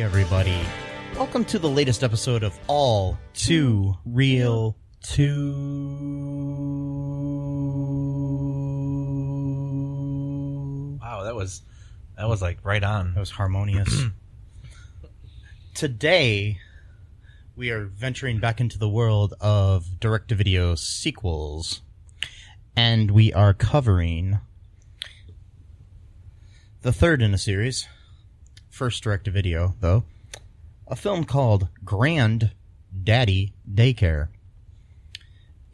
Hey everybody, welcome to the latest episode of All2ReelToo. Wow, that was like right on. That was harmonious. Today, we are venturing back into the world of direct-to-video sequels, and we are covering the third in a series. First direct-to-video, though. A film called Grand-Daddydaycare.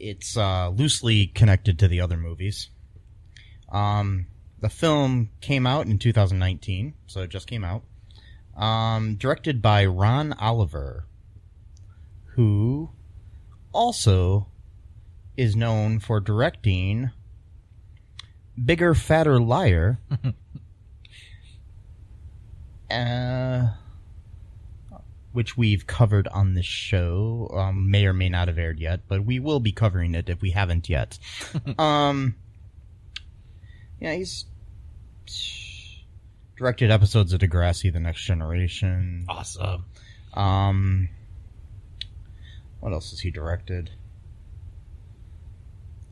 It's loosely connected to the other movies. The film came out in 2019, so it just came out. Directed by Ron Oliver, who also is known for directing Bigger, Fatter, Liar. Which we've covered on this show, may or may not have aired yet, but we will be covering it if we haven't yet. Yeah, he's directed episodes of Degrassi: The Next Generation. Awesome. What else has he directed?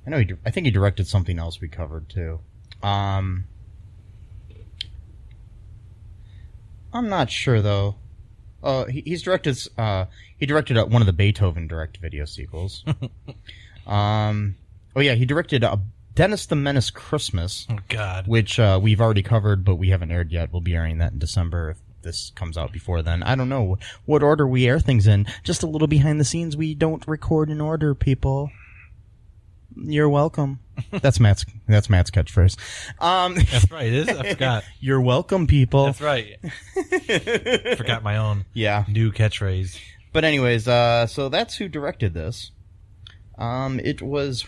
I think he directed something else we covered too. I'm not sure though. He directed one of the Beethoven direct-to-video sequels. He directed Dennis the Menace Christmas. Oh God, which we've already covered, but we haven't aired yet. We'll be airing that in December if this comes out before then. I don't know what order we air things in. Just a little behind the scenes. We don't record in order, people. You're welcome. That's Matt's catchphrase. That's right. It is. I forgot. You're welcome, people. That's right. Forgot my own new catchphrase. But anyways, so that's who directed this. It was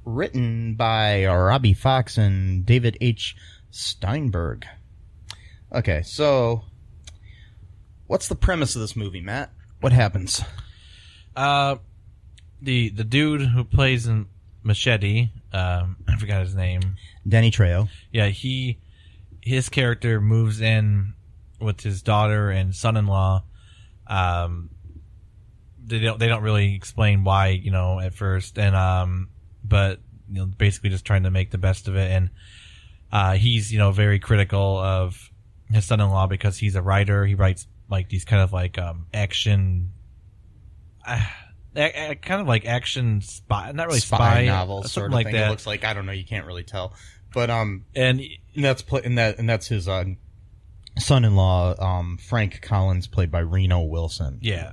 written by Robbie Fox and David H. Steinberg. Okay, so what's the premise of this movie, Matt? What happens? The dude who plays in Machete, I forgot his name. Danny Trejo. Yeah, his character moves in with his daughter and son-in-law. They don't really explain why, at first, and but basically just trying to make the best of it. And he's very critical of his son-in-law because he's a writer. He writes like these kind of like action. Kind of like action spy, not really spy novels, something sort of like thing. that. It looks like, I don't know, you can't really tell, but and that's his son-in-law, Frank Collins, played by Reno Wilson. Yeah.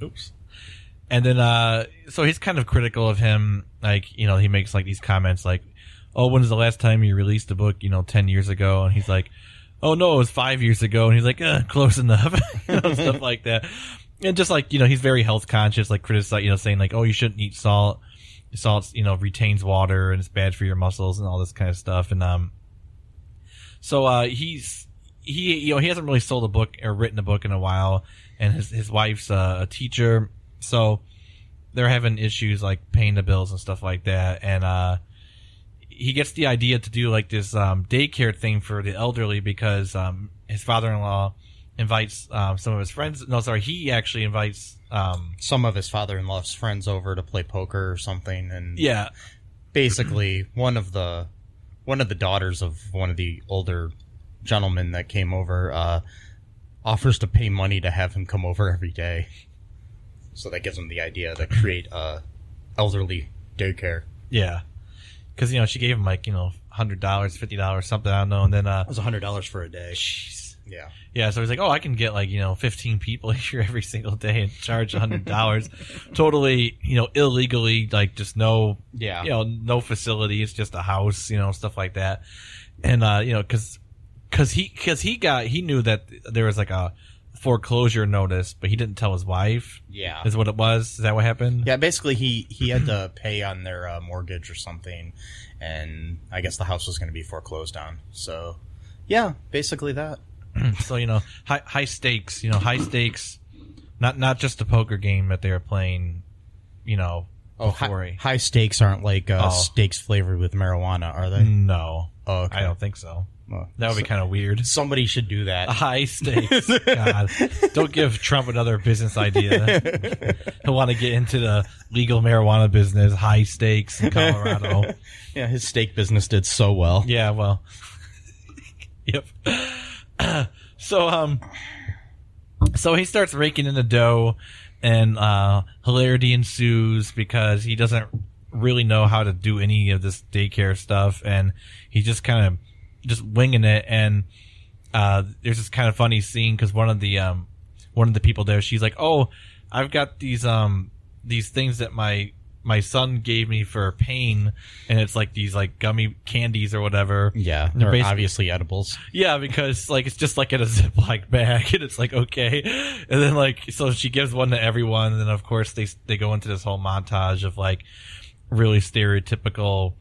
Oops. And then so he's kind of critical of him, like he makes like these comments like, "Oh, when was the last time you released a book? 10 years ago?" And he's like, "Oh no, it was 5 years ago." And he's like, "Close enough," stuff like that. And just like, he's very health conscious, like criticize, saying like, "Oh, you shouldn't eat salt. Salt, retains water and it's bad for your muscles," and all this kind of stuff. And so he hasn't really sold a book or written a book in a while, and his wife's a teacher, so they're having issues like paying the bills and stuff like that. And he gets the idea to do like this daycare thing for the elderly because his father-in-law invites some of his friends. No, sorry, he actually invites some of his father-in-law's friends over to play poker or something. And yeah, basically one of the daughters of one of the older gentlemen that came over offers to pay money to have him come over every day. So that gives him the idea to create elderly daycare. Yeah, because she gave him like $100, $50, something, I don't know, and then it was $100 for a day. Jeez. Yeah. So he's like, "Oh, I can get 15 people here every single day and charge $100, totally, illegally, like just no, no facility. It's just a house, stuff like that." And because he knew that there was like a foreclosure notice, but he didn't tell his wife. Yeah, is what it was. Is that what happened? Yeah, basically he had to pay on their mortgage or something, and I guess the house was going to be foreclosed on. So, yeah, basically that. So high stakes. High stakes. Not just a poker game that they were playing. High stakes aren't like steaks flavored with marijuana, are they? No. Oh, okay. I don't think so. That would be kind of weird. Somebody should do that. High stakes. God. Don't give Trump another business idea. He'll want to get into the legal marijuana business, high stakes in Colorado. Yeah, his steak business did so well. Yeah, well. Yep. So he starts raking in the dough, and hilarity ensues because he doesn't really know how to do any of this daycare stuff, and he's just kind of just winging it. And there's this kind of funny scene because one of the people there, she's like, "Oh, I've got these things that my son gave me for pain, and it's like these like gummy candies or whatever." Yeah, they're obviously edibles. Yeah, because like it's just like in a Ziploc bag, and it's like okay, and then like so she gives one to everyone, and then of course they go into this whole montage of like really stereotypical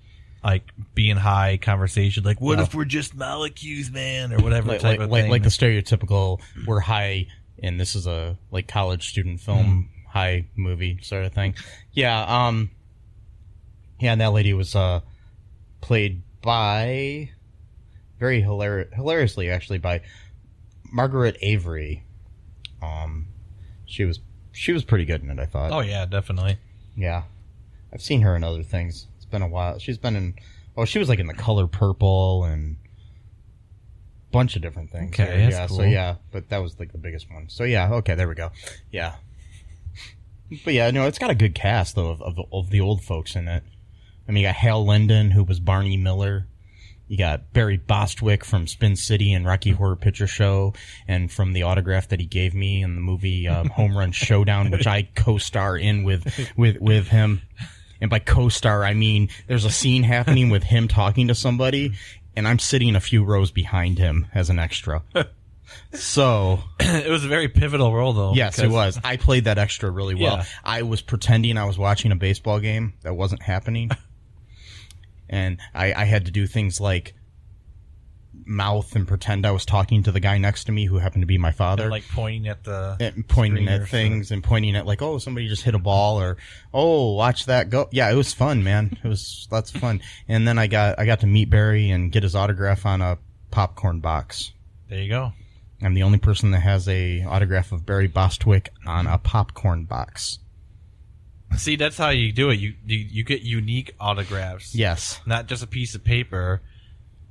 like being high conversation, like what if we're just molecules, man, or whatever type of thing. Like the stereotypical we're high, and this is a like college student film. High movie sort of thing. Yeah, and that lady was played by very hilariously actually by Margaret Avery. She was pretty good in it, I thought. Oh yeah, definitely. Yeah. I've seen her in other things. It's been a while. She's been in she was like in The Color Purple and a bunch of different things. Okay, that's cool. So yeah, but that was like the biggest one. So yeah, okay, there we go. Yeah. But yeah, no, it's got a good cast though of the old folks in it. I mean, you got Hal Linden, who was Barney Miller. You got Barry Bostwick from Spin City and Rocky Horror Picture Show, and from the autograph that he gave me in the movie Home Run Showdown, which I co-star in with him. And by co-star, I mean there's a scene happening with him talking to somebody, and I'm sitting a few rows behind him as an extra. So it was a very pivotal role, though. Yes, it was. I played that extra really well. Yeah. I was pretending I was watching a baseball game that wasn't happening. And I had to do things like mouth and pretend I was talking to the guy next to me who happened to be my father. And like pointing at pointing at things and pointing at like, oh, somebody just hit a ball, or oh, watch that go. Yeah, it was fun, man. It was lots of fun. And then I got to meet Barry and get his autograph on a popcorn box. There you go. I'm the only person that has a autograph of Barry Bostwick on a popcorn box. See, that's how you do it. You get unique autographs. Yes. Not just a piece of paper.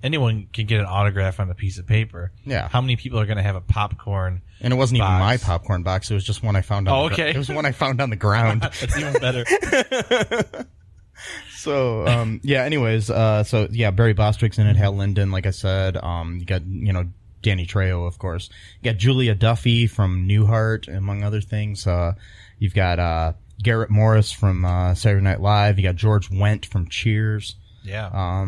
Anyone can get an autograph on a piece of paper. Yeah. How many people are going to have a popcorn And it wasn't box? even my popcorn box. It was just one I found on it was one I found on the ground. That's even better. So, yeah, anyways, Barry Bostwick's in it, Hal Linden, like I said. You got, Danny Trejo, of course. You got Julia Duffy from Newhart, among other things. You've got Garrett Morris from Saturday Night Live. You got George Wendt from Cheers. Yeah.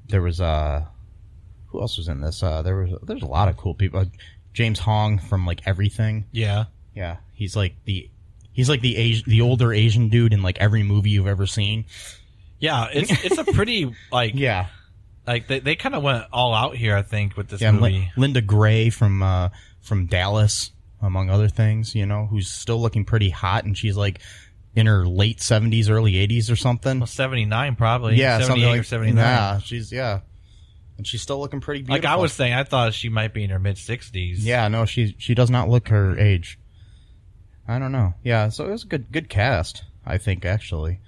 There was who else was in this? There's a lot of cool people. James Hong from like Everything. Yeah. Yeah. He's like the older Asian dude in like every movie you've ever seen. Yeah, it's a pretty like yeah. Like they kind of went all out here, I think, with this movie. Linda Gray from Dallas, among other things, who's still looking pretty hot, and she's like in her late 70s, early 80s or something. Well, 79 probably. Yeah, 78 like, or 79. Yeah, and she's still looking pretty beautiful. Like I was saying, I thought she might be in her mid 60s. Yeah, no, she does not look her age. I don't know. Yeah, so it was a good cast, I think, actually.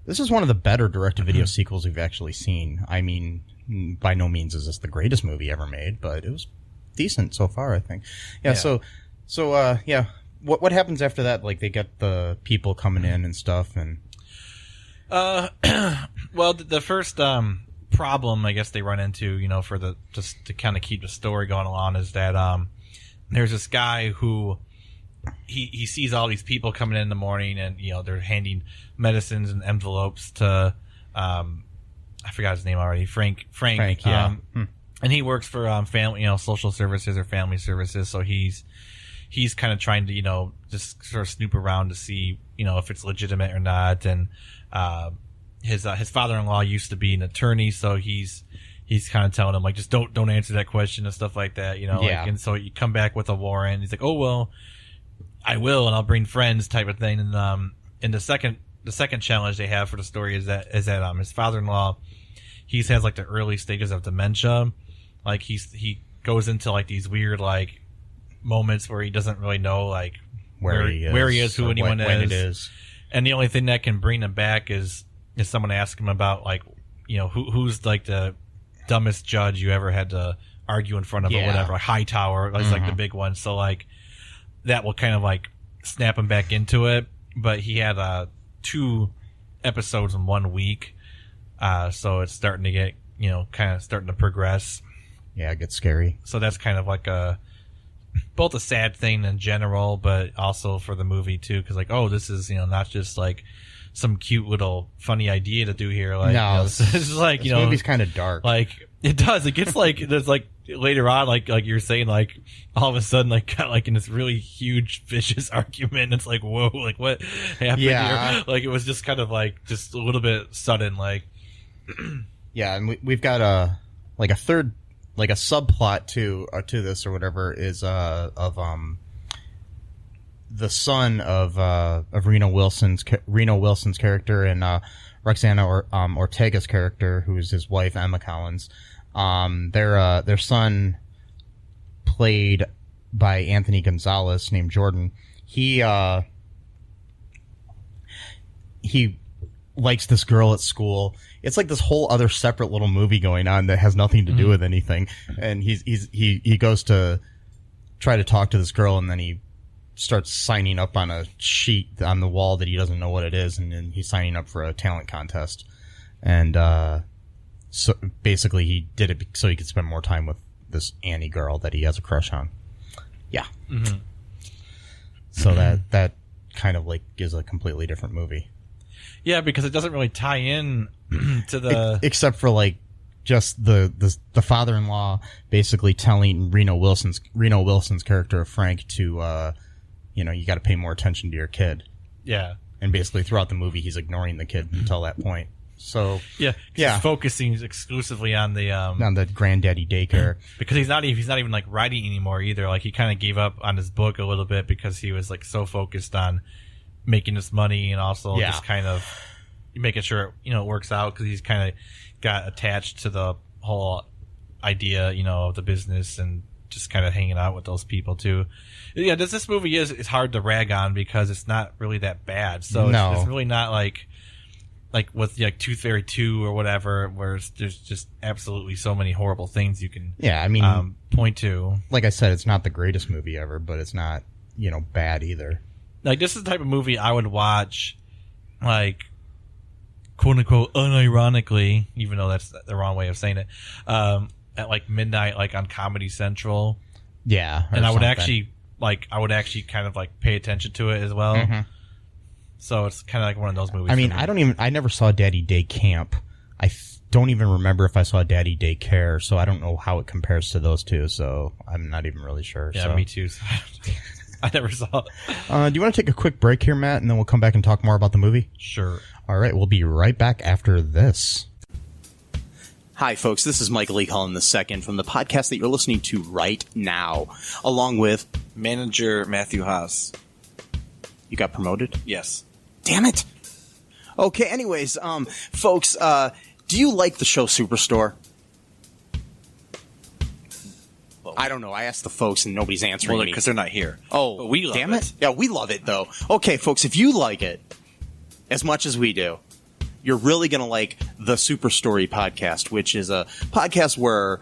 This is one of the better direct-to-video sequels we've actually seen. I mean, by no means is this the greatest movie ever made, but it was decent so far, I think. Yeah. So yeah. What happens after that? Like, they get the people coming in and stuff, and well, the first problem I guess they run into, just to kind of keep the story going along, is that there's this guy who he sees all these people coming in the morning, and they're handing medicines and envelopes to I forgot his name already. Frank. Yeah. And he works for family, social services or family services. So he's kind of trying to just sort of snoop around to see if it's legitimate or not. And his father-in-law used to be an attorney, so he's kind of telling him like, just don't answer that question and stuff like that. Yeah. Like, and so you come back with a warrant. He's like, oh well, I will, and I'll bring friends, type of thing. And the second challenge they have for the story is that his father-in-law, he has like the early stages of dementia, Like he goes into like these weird like moments where he doesn't really know like where he is, who anyone is. When it is. And the only thing that can bring him back is someone ask him about like, you know, who's like the dumbest judge you ever had to argue in front of or whatever. Like Hightower is like the big one. So like that will kind of like snap him back into it. But he had 2 episodes in 1 week. So it's starting to get, you know, kind of starting to progress. Yeah, it gets scary. So that's kind of like both a sad thing in general, but also for the movie too. Cause like, oh, this is, you know, not just like some cute little funny idea to do here. Like, no, you know, it's like, you know, this movie's kind of dark. Like it does. It gets like, there's like later on, like you're saying, like all of a sudden, like got like in this really huge vicious argument. It's like, whoa, like what happened here? Like it was just kind of like just a little bit sudden, like. Yeah. And we've got a third, like a subplot to this or whatever is, of the son of Reno Wilson's character and, Roxana Ortega's character, who is his wife, Emma Collins. Their son, played by Anthony Gonzalez, named Jordan. He likes this girl at school. It's like this whole other separate little movie going on that has nothing to do with anything. And he goes to try to talk to this girl, and then he starts signing up on a sheet on the wall that he doesn't know what it is, and then he's signing up for a talent contest. And so basically he did it so he could spend more time with this Annie girl that he has a crush on. Yeah. Mm-hmm. So that kind of like is a completely different movie. Yeah, because it doesn't really tie in to the... Except for like just the father-in-law basically telling Reno Wilson's character of Frank to, you know, you got to pay more attention to your kid. Yeah. And basically throughout the movie, he's ignoring the kid until that point. So yeah. He's focusing exclusively on the granddaddy daycare, because he's not even like writing anymore either. Like he kind of gave up on his book a little bit because he was like so focused on making this money and also just kind of making sure it works out, because he's kind of got attached to the whole idea of the business and just kind of hanging out with those people too. Yeah, this movie is hard to rag on because it's not really that bad. So it's really not like with like Tooth Fairy 2 or whatever, where there's just absolutely so many horrible things you can point to. Like I said, it's not the greatest movie ever, but it's not bad either. Like this is the type of movie I would watch, like quote unquote unironically, even though that's the wrong way of saying it, at like midnight, like on Comedy Central. Yeah, and I would actually kind of like pay attention to it as well. Mm-hmm. So it's kind of like one of those movies. I mean, I never saw Daddy Day Camp. I don't even remember if I saw Daddy Daycare, so I don't know how it compares to those two. So I'm not even really sure. Yeah, me too. I never saw it. Do you want to take a quick break here, Matt, and then we'll come back and talk more about the movie? Sure. All right, we'll be right back after this. Hi, folks. This is Michael E. Cullen II from the podcast that you're listening to right now, along with manager Matthew Haas. You got promoted? Yes. Damn it. Okay, anyways, folks, do you like the show Superstore? Well, I don't know. I asked the folks and nobody's answering me. Because they're not here. Oh, but we love damn it. Yeah, we love it, though. Okay, folks, if you like it as much as we do, you're really going to like the Super Story podcast, which is a podcast where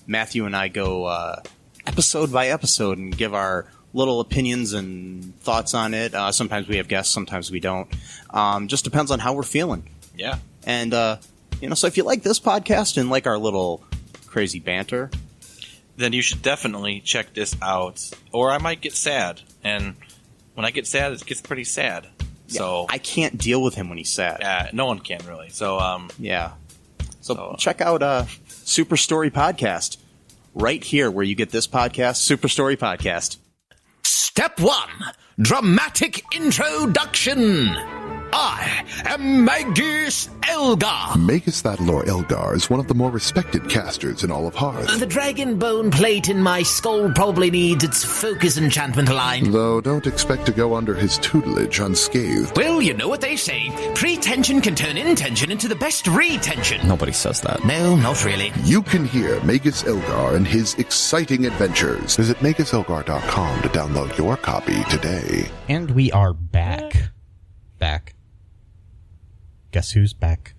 Matthew and I go episode by episode and give our little opinions and thoughts on it. Sometimes we have guests, sometimes we don't. Just depends on how we're feeling. Yeah. And, so if you like this podcast and like our little crazy banter, then you should definitely check this out. Or I might get sad. And when I get sad, it gets pretty sad. Yeah, so I can't deal with him when he's sad. Yeah, no one can really. So, yeah. So check out Super Story Podcast right here where you get this podcast, Super Story Podcast. Step 1, dramatic introduction. I am Magus Elgar. Magus Thadalor Elgar is one of the more respected casters in all of Hearth. The dragon bone plate in my skull probably needs its focus enchantment aligned. Though don't expect to go under his tutelage unscathed. Well, you know what they say. Pretension can turn intention into the best retention. Nobody says that. No, not really. You can hear Magus Elgar and his exciting adventures. Visit MagusElgar.com to download your copy today. And we are back. Back. Guess who's back?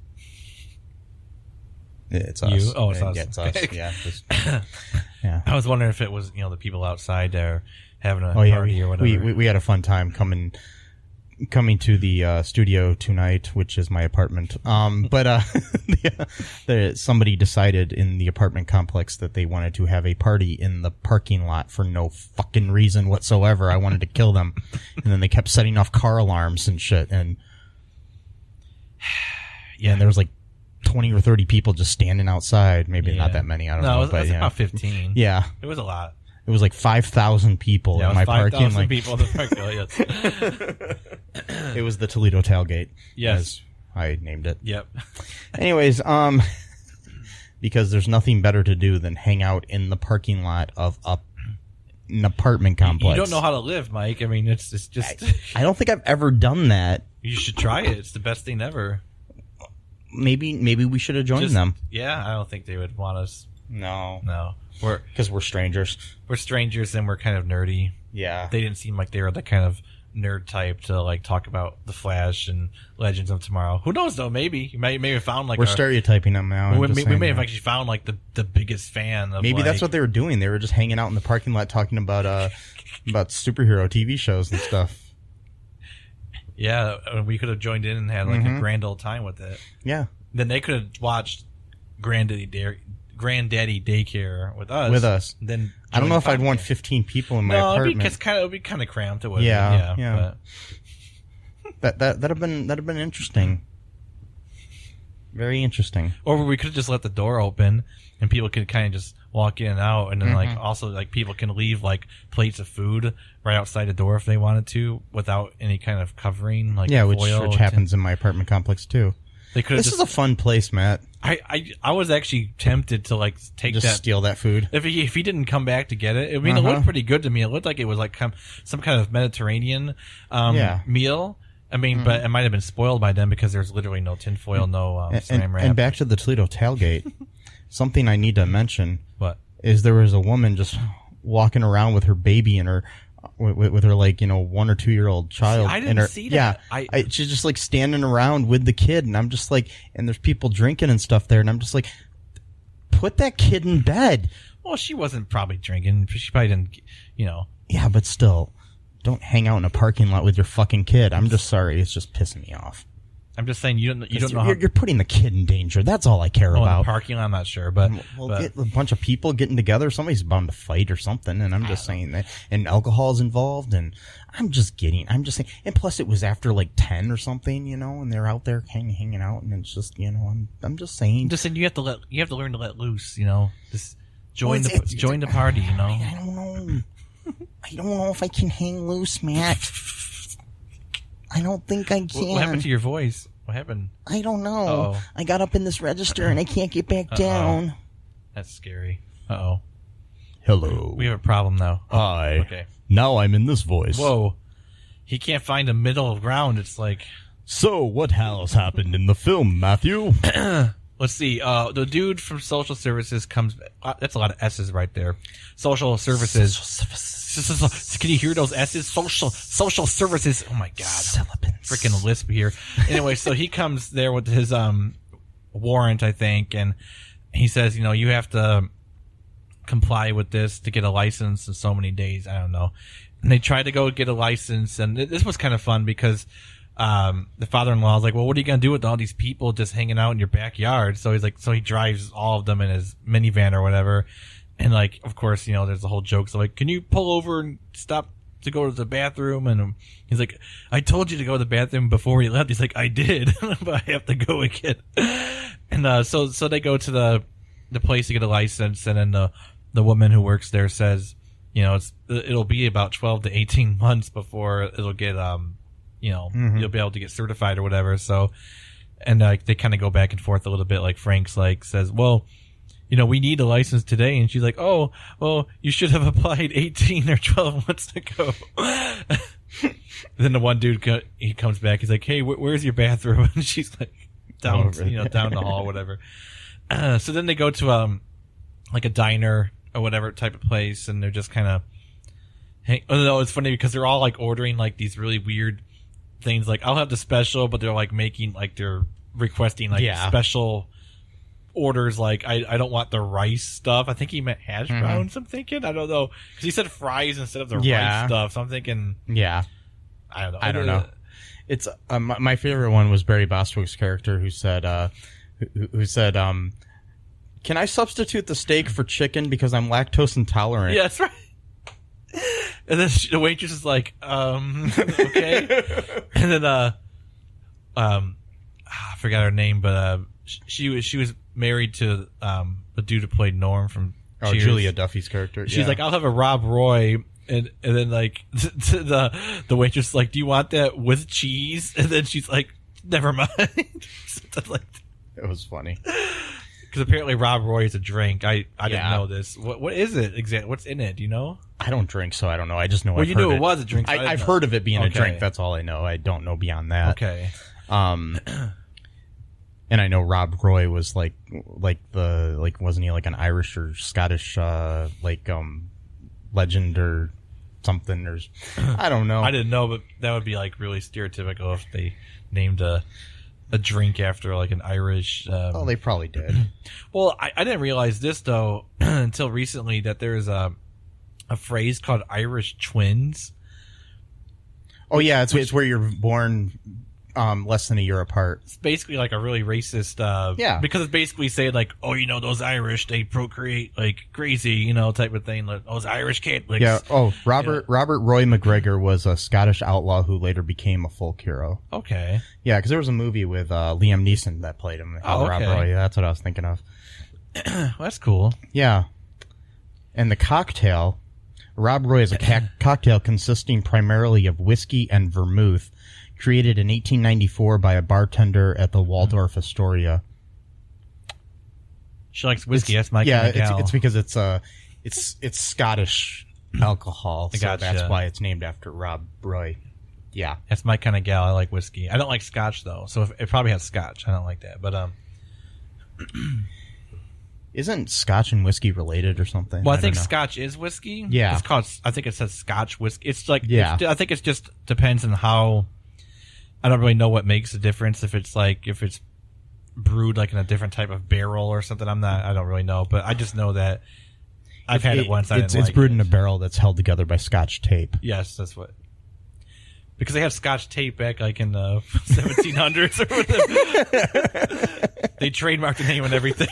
It's us. You? Oh, it's us. Yeah, it's us. Yeah. Yeah. I was wondering if it was, the people outside there having a Oh, yeah. party or whatever. We had a fun time coming to the studio tonight, which is my apartment. But somebody decided in the apartment complex that they wanted to have a party in the parking lot for no fucking reason whatsoever. I wanted to kill them. And then they kept setting off car alarms and shit. And yeah, and there was like 20 or 30 people just standing outside. Maybe not that many. I don't know. No, it was about 15. Yeah. It was a lot. It was like 5,000 people in my parking. 5,000 people in the parking lot, yes. It was the Toledo Tailgate. Yes. As I named it. Yep. Anyways, because there's nothing better to do than hang out in the parking lot of an apartment complex. You don't know how to live, Mike. I mean, it's just... I don't think I've ever done that. You should try it. It's the best thing ever. Maybe we should have joined them. Yeah, I don't think they would want us. No. Because we're strangers. We're strangers and we're kind of nerdy. Yeah. They didn't seem like they were the kind of nerd type to like talk about the Flash and Legends of Tomorrow. Who knows though? Maybe you may have found like we're stereotyping them now. We may have actually found like the biggest fan of. Maybe that's what they were doing. They were just hanging out in the parking lot talking about superhero TV shows and stuff. Yeah, we could have joined in and had like a grand old time with it. Yeah. Then they could have watched Granddaddy Daycare with us. Then I don't know if I'd want 15 people in my apartment. It would be kind of cramped. It would. Yeah. That'd have been interesting. Very interesting. Or we could have just let the door open and people could kind of just walk in and out, and then like also like people can leave like plates of food right outside the door if they wanted to without any kind of covering, like which happens in my apartment complex too. This is a fun place, Matt. I was actually tempted to like steal that food. If he didn't come back to get it. I mean, it looked pretty good to me. It looked like it was like some kind of Mediterranean meal. I mean, but it might have been spoiled by then because there's literally no tinfoil, no Saran wrap. And back to the Toledo Tailgate, something I need to mention. What? Is there was a woman just walking around with her baby and her with her 1 or 2 year old child. See, I didn't see that. Yeah, she's just like standing around with the kid, and I'm just like, and there's people drinking and stuff there, and I'm just like, put that kid in bed. Well, she wasn't probably drinking. She probably didn't, Yeah, but still, don't hang out in a parking lot with your fucking kid. I'm just sorry, it's just pissing me off. I'm just saying you don't know. You're putting the kid in danger. That's all I care about. In the parking lot, I'm not sure, but get a bunch of people getting together. Somebody's bound to fight or something, and I'm just saying that. And alcohol is involved, and I'm just saying. And plus, it was after like 10 or something, and they're out there hanging out, and it's just, I'm just saying. Just saying, you have to learn to let loose, Just join the party, I don't know. I don't know if I can hang loose, Matt. I don't think I can. What happened to your voice? What happened? I don't know. Uh-oh. I got up in this register and I can't get back down. That's scary. Uh-oh. Hello. We have a problem now. Hi. Okay. Now I'm in this voice. Whoa. He can't find a middle ground. It's like... So, what has happened in the film, Matthew? Let's see. The dude from Social Services comes... that's a lot of S's right there. Social Services. Can you hear those S's? Social Services. Oh my God. Freaking lisp here. Anyway, so he comes there with his warrant, I think, and he says, you have to comply with this to get a license in so many days. I don't know. And they try to go get a license, and this was kind of fun because the father-in-law was like, well, what are you going to do with all these people just hanging out in your backyard? So he's like, so he drives all of them in his minivan or whatever. And like, of course, there's the whole joke. So like, can you pull over and stop to go to the bathroom? And he's like, I told you to go to the bathroom before he left. He's like, I did, but I have to go again. And so they go to the place to get a license. And then the woman who works there says, it'll be about 12 to 18 months before it'll get you'll be able to get certified or whatever. So, and they kind of go back and forth a little bit. Like Frank's like says, well, we need a license today. And she's like, oh, well, you should have applied 18 or 12 months ago. Then the one dude, he comes back. He's like, hey, where's your bathroom? And she's like, down the hall, whatever. So then they go to, like a diner or whatever type of place. And they're just kind of, no, it's funny because they're all like ordering like these really weird things. Like, I'll have the special, but they're like making, like they're requesting like special orders. Like, I don't want the rice stuff. I think he meant hash browns. I'm thinking, I don't know, because he said fries instead of the rice stuff. So I'm thinking, I don't know. It's my favorite one was Barry Bostwick's character who said, can I substitute the steak for chicken because I'm lactose intolerant? Yeah, that's right. And then the waitress is like, okay. And then, I forgot her name, but she was married to the dude who played Norm from Cheers. Julia Duffy's character. She's like, I'll have a Rob Roy, and then like the waitress is like, do you want that with cheese? And then she's like, never mind. Something like that. It was funny. Because apparently Rob Roy is a drink. I didn't know this. What is it exactly? What's in it? Do you know? I don't drink, so I don't know. I just know. Well, you knew it was a drink. I've heard of it being a drink. That's all I know. I don't know beyond that. Okay. And I know Rob Roy was like wasn't he like an Irish or Scottish legend or something, or I don't know. I didn't know, but that would be like really stereotypical if they named a drink after like an Irish. Oh, they probably did. Well, I didn't realize this though until recently, that there's a phrase called Irish twins. Oh yeah, it's where you're born less than a year apart. It's basically like a really racist. Because it's basically saying like, oh, those Irish, they procreate like crazy, type of thing. Like those Irish Catholics. Yeah. Oh, Robert Roy McGregor was a Scottish outlaw who later became a folk hero. Okay. Yeah, because there was a movie with Liam Neeson that played him. Rob Roy. Yeah, that's what I was thinking of. Well, that's cool. Yeah. And the cocktail, Rob Roy is a cocktail consisting primarily of whiskey and vermouth, created in 1894 by a bartender at the Waldorf Astoria. She likes whiskey. That's my kind of gal. It's because it's Scottish alcohol, so that's why it's named after Rob Roy. Yeah, that's my kind of gal. I like whiskey. I don't like Scotch though, so it probably has Scotch. I don't like that, but isn't Scotch and whiskey related or something? Well, I think Scotch is whiskey. Yeah, it's called. I think it says Scotch whiskey. It's like I think it just depends on how. I don't really know what makes the difference. If it's brewed like in a different type of barrel or something, I don't really know. But I just know that I've had it once. It's brewed in a barrel that's held together by Scotch tape. Yes, that's what. Because they have Scotch tape back like in the 1700s or whatever. They trademarked the name and everything.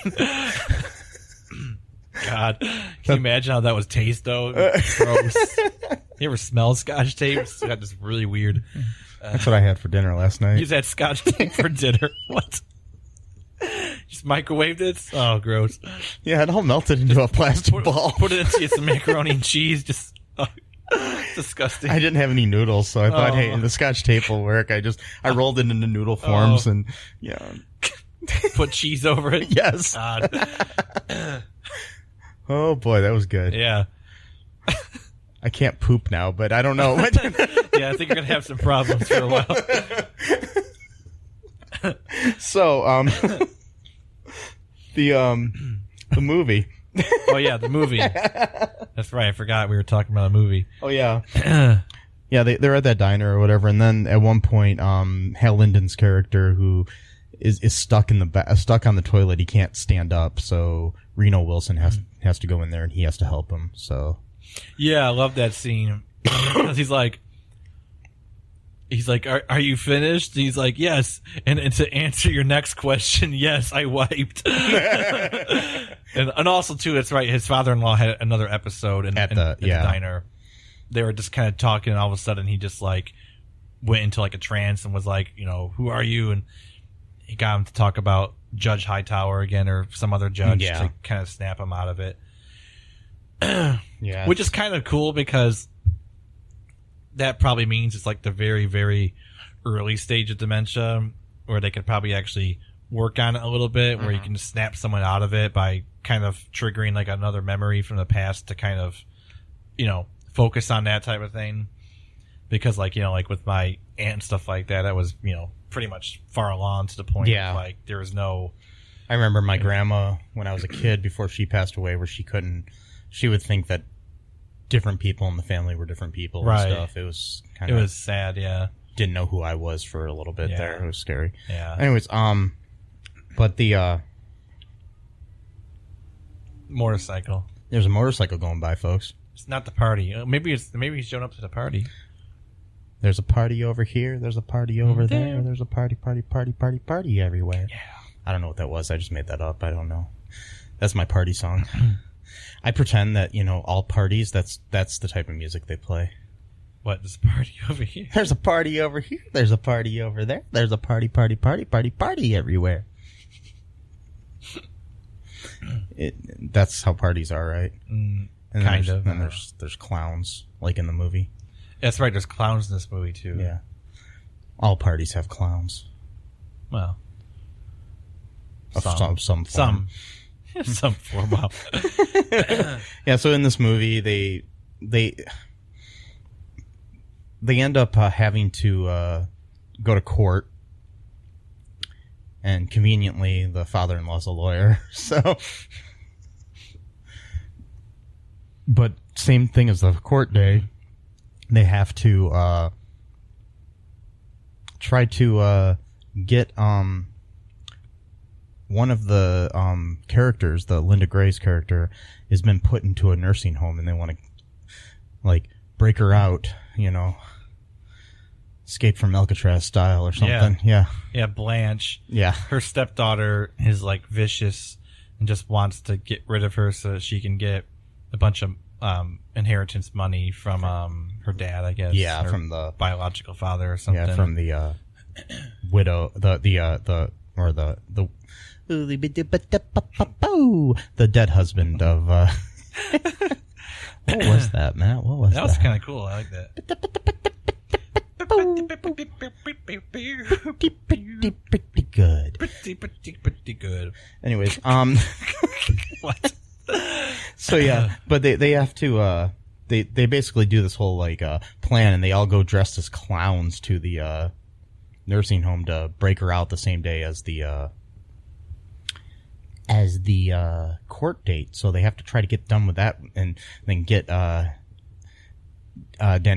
God, can you imagine how that would taste though? Gross. You ever smell Scotch tape? It's got this really weird. That's what I had for dinner last night. You just had Scotch tape for dinner. What? Just microwaved it? Oh, gross. Yeah, it all melted into a plastic ball. Put it into some macaroni and cheese. Just disgusting. I didn't have any noodles, so I thought, hey, the Scotch tape will work. I rolled it into noodle forms and put cheese over it. Yes. God. Oh boy, that was good. Yeah. I can't poop now, but I don't know. Yeah, I think you're gonna have some problems for a while. So, the movie. Oh yeah, the movie. That's right. I forgot we were talking about a movie. Oh yeah. Yeah, they're at that diner or whatever, and then at one point, Hal Linden's character, who is stuck on the toilet, he can't stand up, so Reno Wilson has to go in there and he has to help him. So. Yeah, I love that scene because he's like, are you finished? And he's like, yes. And to answer your next question, yes, I wiped. and also too, that's right. His father-in-law had another episode at the diner. They were just kind of talking, and all of a sudden he just like went into like a trance and was like, who are you? And he got him to talk about Judge Hightower again or some other judge to kind of snap him out of it. Yeah, which is kind of cool because that probably means it's like the very, very early stage of dementia where they could probably actually work on it a little bit, where you can just snap someone out of it by kind of triggering like another memory from the past to kind of, focus on that type of thing. Because like, like with my aunt and stuff like that, I was, pretty much far along to the point of like there was no... I remember my grandma when I was a kid before she passed away, where she would think that different people in the family were different people and stuff. It was kind of... It was sad, yeah. Didn't know who I was for a little bit there. It was scary. Yeah. Anyways, but the motorcycle. There's a motorcycle going by, folks. It's not the party. Maybe he's showing up to the party. There's a party over here. There's a party over there. There's a party everywhere. Yeah. I don't know what that was. I just made that up. I don't know. That's my party song. I pretend that, all parties, that's the type of music they play. What? There's a party over here. There's a party over here. There's a party over there. There's a party everywhere. That's how parties are, right? And kind of. And there's clowns, like in the movie. That's right. There's clowns in this movie too. Yeah. All parties have clowns. Well, some form. Some form. Wow. Yeah. So in this movie, they end up having to go to court, and conveniently, the father-in-law's a lawyer. So, but same thing as the court day. They have to try to get one of the characters, the Linda Gray's character, has been put into a nursing home, and they want to like break her out, Escape from Alcatraz style or something. Yeah. Blanche. Yeah. Her stepdaughter is like vicious and just wants to get rid of her so that she can get a bunch of inheritance money from her dad, I guess. Yeah, her from the biological father or something. Yeah, from the widow, the dead husband of. What was that, Matt? What was that? That was kind of cool. I like that. Pretty good. Pretty good. Anyways, What? So yeah, but they have to they basically do this whole like plan, and they all go dressed as clowns to the nursing home to break her out the same day as the court date. So they have to try to get done with that, and then get Danny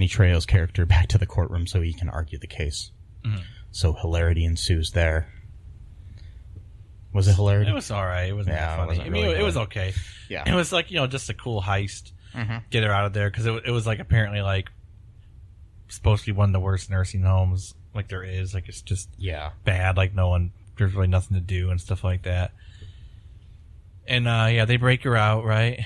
Trejo's character back to the courtroom so he can argue the case. Mm-hmm. So hilarity ensues there. Was it hilarity? It was all right. It wasn't that funny. It was okay. Yeah. It was like, just a cool heist. Mm-hmm. Get her out of there, because it was like apparently like supposed to be one of the worst nursing homes like there is. Like it's just bad. Like there's really nothing to do and stuff like that. And they break her out, right?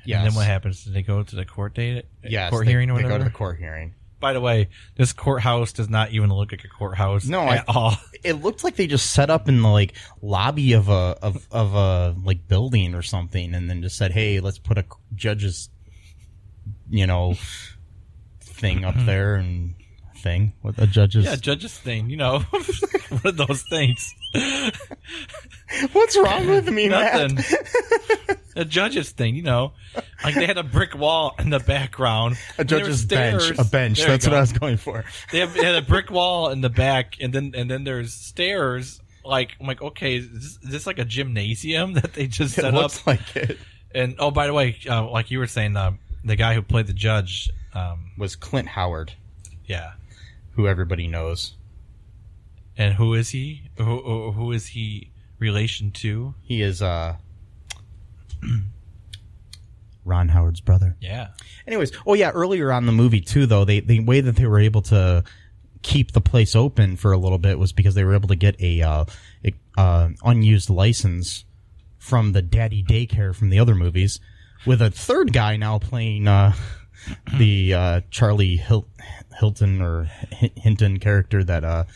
Yeah. And then what happens? Do they go to the court date? Yes, hearing or whatever? They go to the court hearing. By the way, this courthouse does not even look like a courthouse at all. It looked like they just set up in the like lobby of a like building or something, and then just said, "Hey, let's put a judge's, thing up there and thing with a judge's judge's thing, one of those things." What's wrong with me, Nothing. Matt? A judge's thing, like they had a brick wall in the background. A judge's bench. A bench. That's what I was going for. They had a brick wall in the back, and then there's stairs. Like I'm like, okay, is this like a gymnasium that they just set up? It looks like it. And by the way, like you were saying, the guy who played the judge was Clint Howard. Yeah, who everybody knows. And who is he? Who is he relation to? He is Ron Howard's brother. Yeah. Anyways, earlier on in the movie too, though, the way that they were able to keep the place open for a little bit was because they were able to get a unused license from the daddy daycare from the other movies, with a third guy now playing the Charlie Hinton character that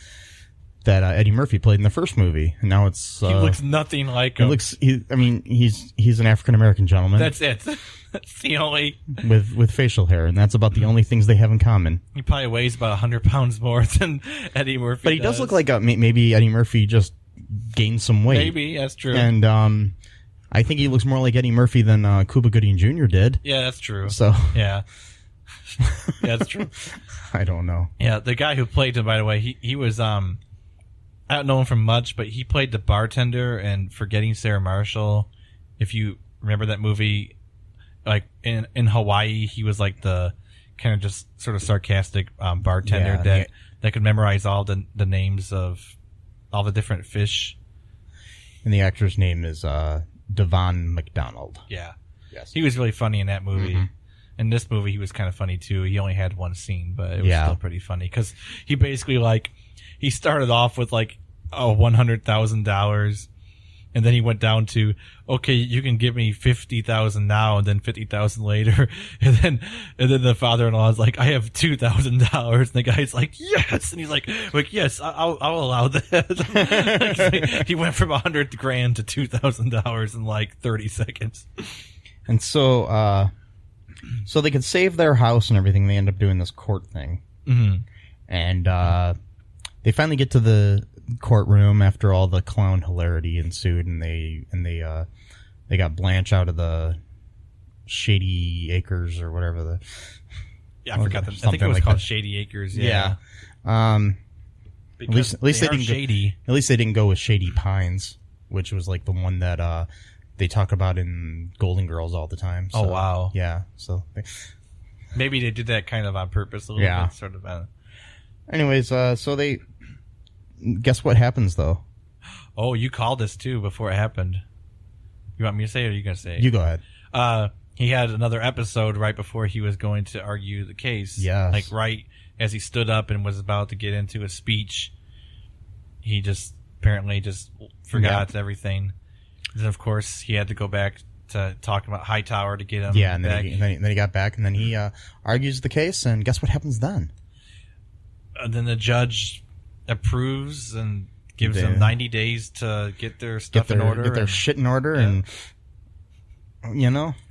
that Eddie Murphy played in the first movie, and now it's He looks nothing like him. He's an African American gentleman. That's it. That's the only with facial hair, and that's about the only things they have in common. He probably weighs about 100 pounds more than Eddie Murphy. But he does look like maybe Eddie Murphy just gained some weight. Maybe that's true. And I think he looks more like Eddie Murphy than Cuba Gooding Jr. did. Yeah, that's true. So yeah, that's true. I don't know. Yeah, the guy who played him, by the way, he was I don't know him from much, but he played the bartender in Forgetting Sarah Marshall. If you remember that movie. Like in Hawaii, he was like the kind of just sort of sarcastic bartender that could memorize all the names of all the different fish. And the actor's name is Devon McDonald. Yeah. Yes. He was really funny in that movie. Mm-hmm. In this movie, he was kind of funny too. He only had one scene, but it was still pretty funny because he basically he started off with $100,000. And then he went down to, okay, you can give me $50,000 now, and then $50,000 later, and then the father-in-law is like, I have $2,000, and the guy's like, yes, and he's like, yes, I'll allow that. He went from $100,000 to $2,000 in 30 seconds. And so they could save their house and everything. They end up doing this court thing, and they finally get to the courtroom after all the clown hilarity ensued, and they got Blanche out of the Shady Acres or whatever I forgot I think it was called Shady Acres. Yeah. At least they didn't shady. At least they didn't go with Shady Pines, which was like the one that they talk about in Golden Girls all the time. So, oh wow. Yeah. So maybe they did that kind of on purpose a little bit, sort of. Anyways, so they. Guess what happens, though? Oh, you called this, too, before it happened. You want me to say it, or are you going to say it? You go ahead. He had another episode right before he was going to argue the case. Yes. Like, right as he stood up and was about to get into a speech, he just apparently just forgot everything. Then, of course, he had to go back to talk about Hightower to get him back. Then he got back, and then he argues the case, and guess what happens then? Then the judge approves and gives them 90 days to get their stuff in order. Get their shit in order and,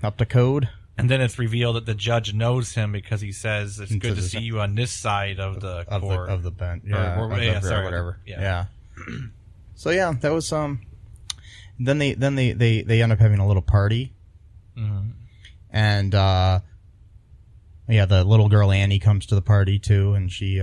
up to code. And then it's revealed that the judge knows him because he says, it's good to see you on this side of the court. Of the bench. Whatever. Yeah. So, that was, then they end up having a little party. Mm-hmm. And, the little girl Annie comes to the party, too, and she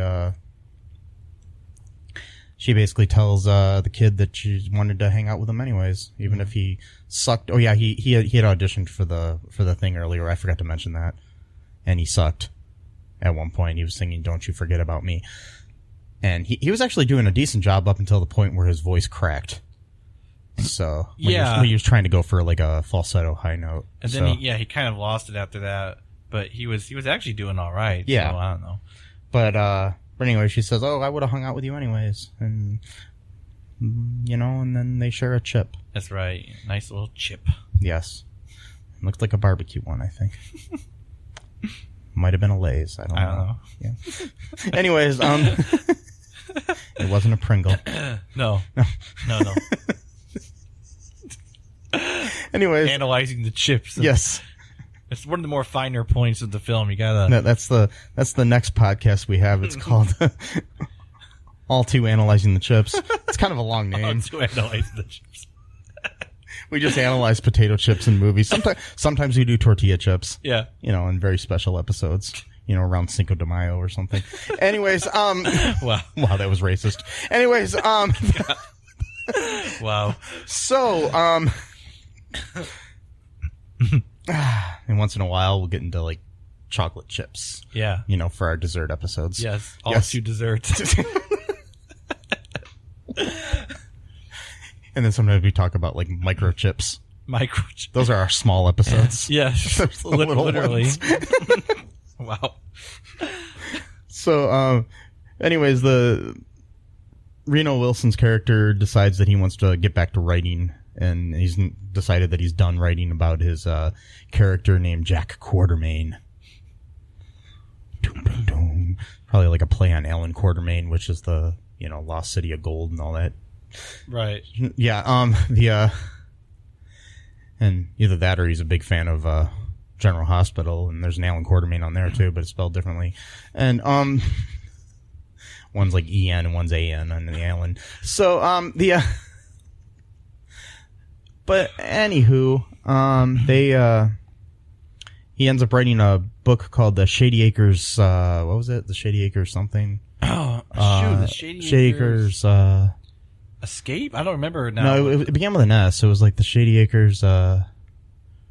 basically tells the kid that she wanted to hang out with him anyways, even if he sucked. Oh yeah, he had auditioned for the thing earlier. I forgot to mention that, and he sucked. At one point, he was singing "Don't You Forget About Me," and he was actually doing a decent job up until the point where his voice cracked. So when he was trying to go for like a falsetto high note, and then he kind of lost it after that. But he was actually doing all right. Yeah, so I don't know. But anyway, she says, "Oh, I would have hung out with you anyways," and and then they share a chip. That's right, nice little chip. Yes, looks like a barbecue one, I think. Might have been a Lay's. I don't know. Yeah. Anyways, it wasn't a Pringle. No. Anyways, analyzing the chips. Yes. It's one of the more finer points of the film. You gotta. No, that's the next podcast we have. It's called All2 Analyzing the Chips. It's kind of a long name. All2 Analyzing the Chips. We just analyze potato chips in movies. Sometimes we do tortilla chips. Yeah. In very special episodes. Around Cinco de Mayo or something. Anyways, Wow, that was racist. Anyways, Wow. So, and once in a while, we'll get into like chocolate chips. Yeah. For our dessert episodes. Yes. All2 desserts. And then sometimes we talk about like microchips. Microchips. Those are our small episodes. Yes. Literally. Wow. So, anyways, the Reno Wilson's character decides that he wants to get back to writing, and he's decided that he's done writing about his character named Jack Quartermain. Probably like a play on Alan Quartermain, which is the Lost City of Gold and all that. Right. Yeah. And either that or he's a big fan of General Hospital, and there's an Alan Quartermain on there too, but it's spelled differently. And one's like EN and one's AN on the Alan. So but anywho, he ends up writing a book called The Shady Acres. What was it? The Shady Acres something. Oh, shoot, the Shady Acres. Escape? I don't remember now. No, it began with an S. It was like the Shady Acres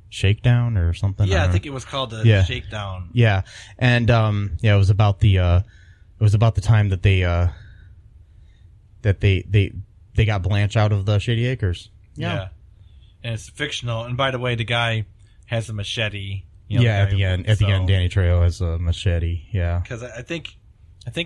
Shakedown or something. Yeah, I think it was called the Shakedown. Yeah, and it was about the time that they got Blanche out of the Shady Acres. Yeah. And it's fictional. And by the way, the guy has a machete. At the end, Danny Trejo has a machete. Yeah, because I think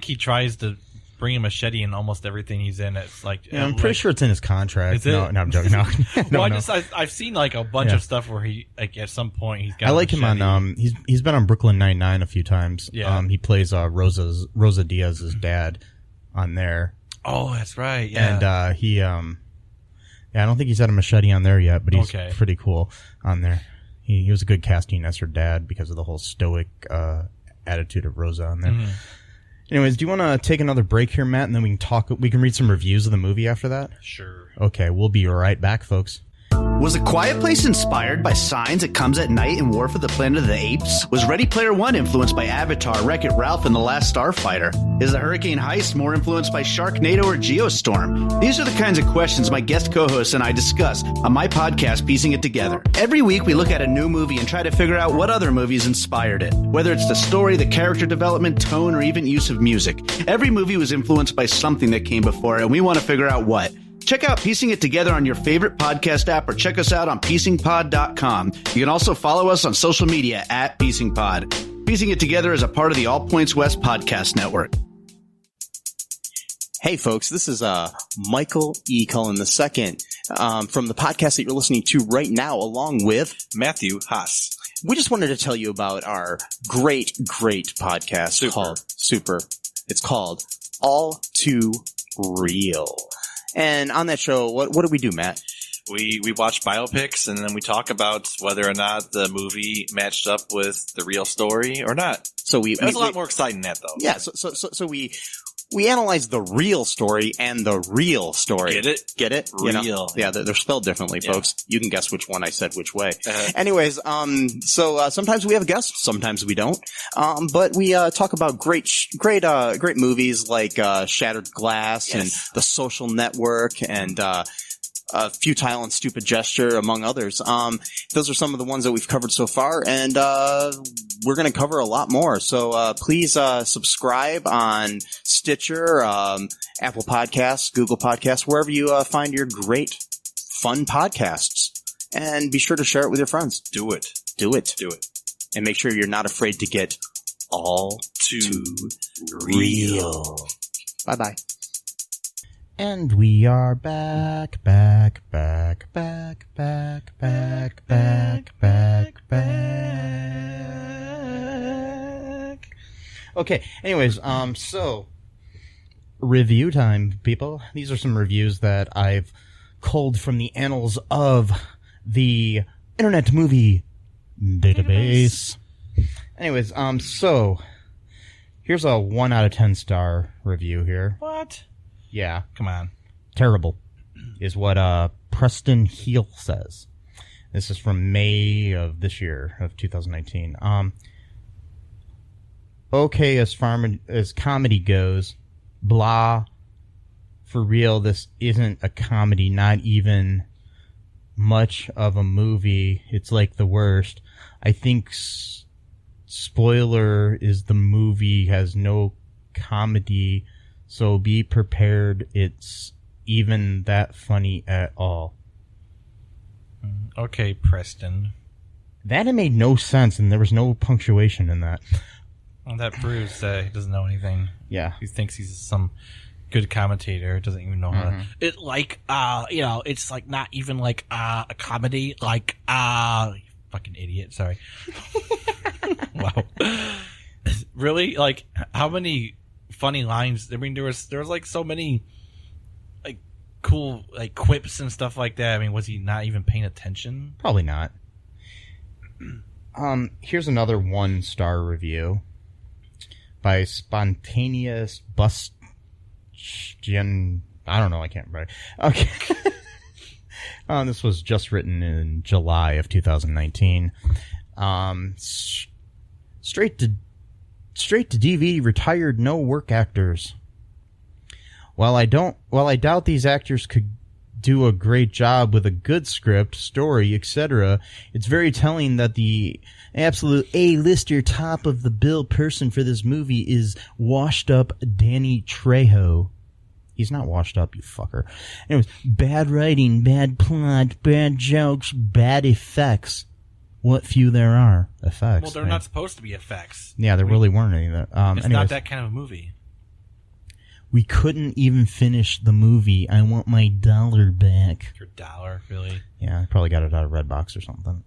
he tries to bring a machete in almost everything he's in. It's like I'm pretty sure it's in his contract. Is it? No, I'm joking. No, well, I've seen like a bunch of stuff where he at some point he's got. I like him on. He's been on Brooklyn Nine-Nine a few times. Yeah. He plays Rosa Diaz's dad on there. Oh, that's right. Yeah, and he I don't think he's had a machete on there yet, but he's pretty cool on there. He was a good casting as her dad because of the whole stoic attitude of Rosa on there. Mm-hmm. Anyways, do you want to take another break here, Matt, and then we can read some reviews of the movie after that? Sure. Okay, we'll be right back, folks. Was A Quiet Place inspired by Signs It Comes at Night and War for the Planet of the Apes? Was Ready Player One influenced by Avatar, Wreck-It Ralph, and The Last Starfighter? Is The Hurricane Heist more influenced by Sharknado or Geostorm? These are the kinds of questions my guest co-hosts and I discuss on my podcast, Piecing It Together. Every week we look at a new movie and try to figure out what other movies inspired it. Whether it's the story, the character development, tone, or even use of music. Every movie was influenced by something that came before it, and we want to figure out what. Check out Piecing It Together on your favorite podcast app or check us out on piecingpod.com. You can also follow us on social media at piecingpod. Piecing It Together is a part of the All Points West podcast network. Hey folks, this is Michael E. Cullen II from the podcast that you're listening to right now, along with Matthew Haas. We just wanted to tell you about our great podcast called Super. It's called All Too Real. And on that show, what do we do, Matt? We watch biopics, and then we talk about whether or not the movie matched up with the real story or not. So it was a lot more exciting than that, though. Yeah, so we analyze the real story and the real story. Get it? Real. Yeah, they're spelled differently, folks. You can guess which one I said which way. Anyways, so sometimes we have guests, sometimes we don't. But we talk about great movies like Shattered Glass and The Social Network and Futile and Stupid Gesture, among others. Those are some of the ones that we've covered so far, and we're going to cover a lot more. So please subscribe on Stitcher, Apple Podcasts, Google Podcasts, wherever you find your great, fun podcasts. And be sure to share it with your friends. Do it. And make sure you're not afraid to get all too real. Bye-bye. And we are back. Okay, anyways, so review time, people. These are some reviews that I've culled from the annals of the Internet Movie Database. Anyways, so here's a 1 out of 10 star review here. What? Yeah. Come on. Terrible is what Preston Heel says. This is from May of this year, of 2019. Okay, as far as comedy goes, blah. For real, this isn't a comedy, not even much of a movie. It's like the worst. I think spoiler is the movie has no comedy, so be prepared. It's even that funny at all. Okay, Preston. That made no sense, and there was no punctuation in that. Well, that proves that he doesn't know anything. Yeah. He thinks he's some good commentator. Doesn't even know how to... It, like, it's like not even like a comedy. Like, you fucking idiot. Sorry. Wow. Really? Like, how many funny lines. I mean, there was like so many like cool like quips and stuff like that. I mean, was he not even paying attention? Probably not. Here's another 1-star review by Spontaneous Bustian. I don't know. I can't remember. Okay. This was just written in July of 2019. Straight to DVD retired no work actors. While I doubt these actors could do a great job with a good script, story, etc., it's very telling that the absolute A-lister top of the bill person for this movie is washed up Danny Trejo. He's not washed up, you fucker. Anyways, bad writing, bad plot, bad jokes, bad effects. What few there are. Effects. Well, they're not supposed to be effects. Yeah, there really weren't any of that. It's not that kind of a movie. We couldn't even finish the movie. I want my dollar back. Your dollar, really? Yeah, I probably got it out of Redbox or something.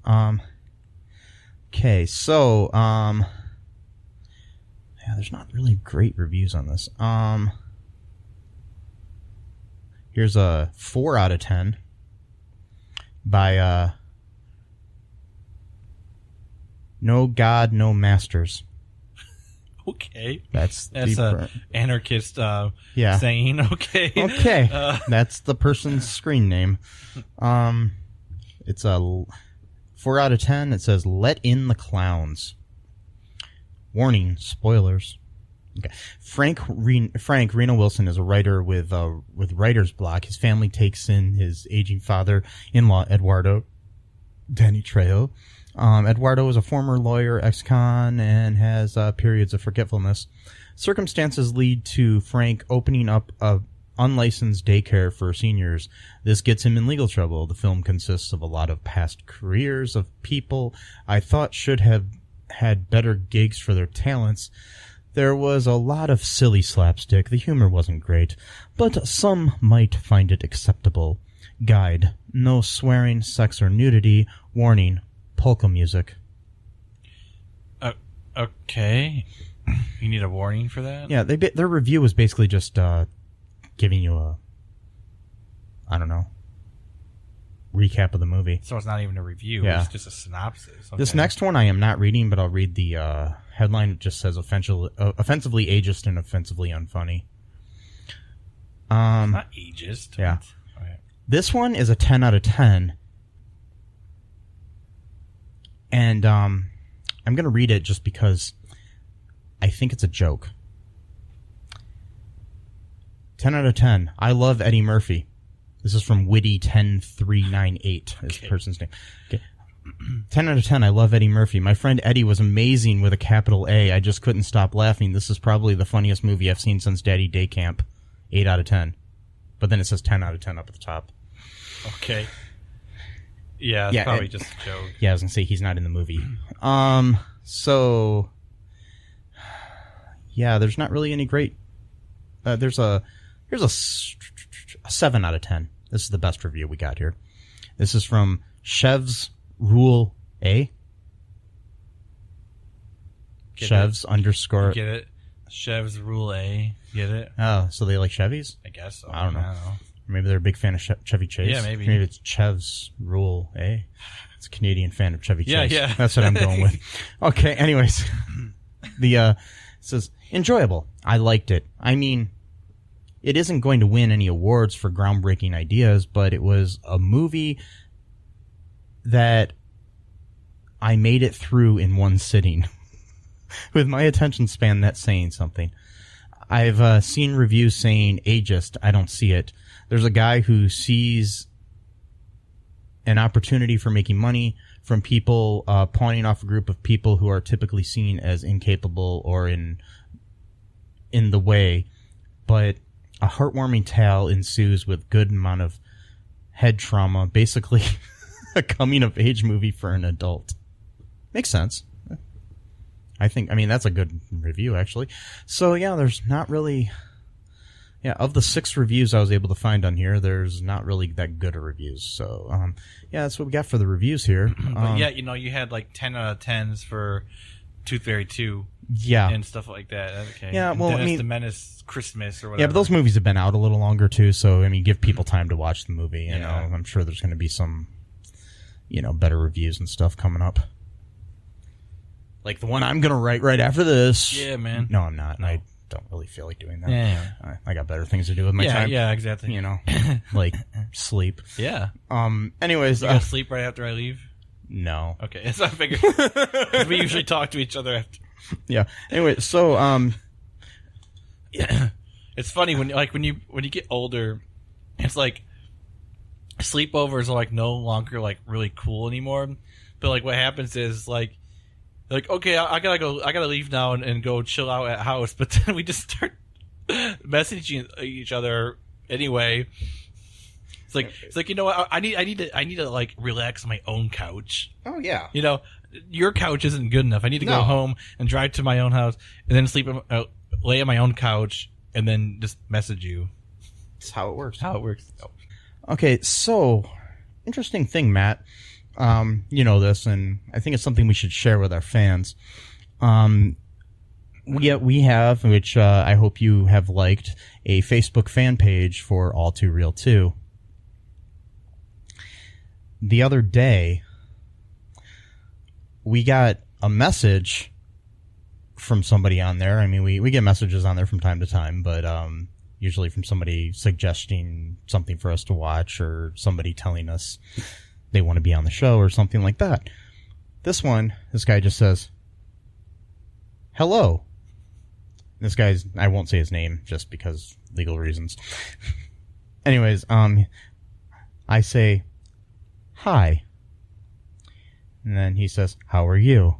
Okay, so, yeah, there's not really great reviews on this. Here's a 4 out of 10 by, No God, No Masters. Okay. That's a anarchist saying, okay. Okay. That's the person's screen name. It's a 4 out of 10. It says, Let in the Clowns. Warning, spoilers. Okay. Frank Reno Wilson is a writer with writer's block. His family takes in his aging father-in-law, Eduardo Danny Trejo. Eduardo is a former lawyer, ex-con, and has periods of forgetfulness. Circumstances lead to Frank opening up a unlicensed daycare for seniors. This gets him in legal trouble. The film consists of a lot of past careers of people I thought should have had better gigs for their talents. There was a lot of silly slapstick. The humor wasn't great, but some might find it acceptable. Guide: no swearing, sex, or nudity. Warning: polka music. Okay. You need a warning for that? Yeah, their review was basically just giving you a, I don't know, recap of the movie. So it's not even a review. Yeah. It's just a synopsis. Okay. This next one I am not reading, but I'll read the headline. It just says offensively ageist and offensively unfunny. It's not ageist. Yeah. Okay. This one is a 10 out of 10. And I'm going to read it just because I think it's a joke. 10 out of 10. I love Eddie Murphy. This is from Witty10398, is the person's name. Okay. 10 out of 10. I love Eddie Murphy. My friend Eddie was amazing with a capital A. I just couldn't stop laughing. This is probably the funniest movie I've seen since Daddy Day Camp. 8 out of 10. But then it says 10 out of 10 up at the top. Okay. Yeah, it's probably just a joke. Yeah, I was going to say he's not in the movie. So, yeah, there's not really any great... here's a 7 out of 10. This is the best review we got here. This is from Chev's Rule A. Chev's _... Get it? Chev's Rule A. Get it? Oh, so they like Chevys? I guess so. I don't know. Maybe they're a big fan of Chevy Chase. Yeah, maybe. Maybe it's Chev's Rule A. It's a Canadian fan of Chevy Chase. Yeah. That's what I'm going with. Okay, anyways. It says, enjoyable. I liked it. I mean, it isn't going to win any awards for groundbreaking ideas, but it was a movie that I made it through in one sitting. With my attention span, that's saying something. I've seen reviews saying ageist. I don't see it. There's a guy who sees an opportunity for making money from people pawning off a group of people who are typically seen as incapable or in the way. But a heartwarming tale ensues with good amount of head trauma. Basically, a coming-of-age movie for an adult. Makes sense. I mean, that's a good review, actually. So, yeah, there's not really... Yeah, of the 6 reviews I was able to find on here, there's not really that good of reviews. So, yeah, that's what we got for the reviews here. But, yeah, you had like 10 out of 10s for Tooth Fairy 2 Yeah. and stuff like that. Okay. Yeah, And well, I Dennis mean- the Menace Christmas or whatever. Yeah, but those movies have been out a little longer too, so I mean, give people time to watch the movie. You Yeah. know, I'm sure there's going to be some, better reviews and stuff coming up. Like the one I'm going to write right after this. Yeah, man. No, I'm not. I don't really feel like doing that. Yeah. I got better things to do with my time. Yeah, exactly. Like sleep. Yeah. Anyways, You gotta sleep right after I leave? no. Okay, that's what I figured. 'Cause we usually talk to each other after. Yeah. Anyway, so Yeah. It's funny when you get older, it's like sleepovers are like no longer like really cool anymore. But like what happens is like okay, I gotta leave now and go chill out at house. But then we just start messaging each other anyway. It's like you know what, I need to like relax on my own couch. oh yeah. Your couch isn't good enough. I need to go No. home and drive to my own house and then lay on my own couch and then just message you. That's how it works. How it works. Okay, so interesting thing, Matt. You know this, and I think it's something we should share with our fans. We have, which I hope you have liked, a Facebook fan page for All2ReelToo. The other day, we got a message from somebody on there. I mean, we get messages on there from time to time, but usually from somebody suggesting something for us to watch or somebody telling us they want to be on the show or something like that. This guy just says, hello. I won't say his name just because legal reasons. Anyways, I say, hi. And then he says, how are you?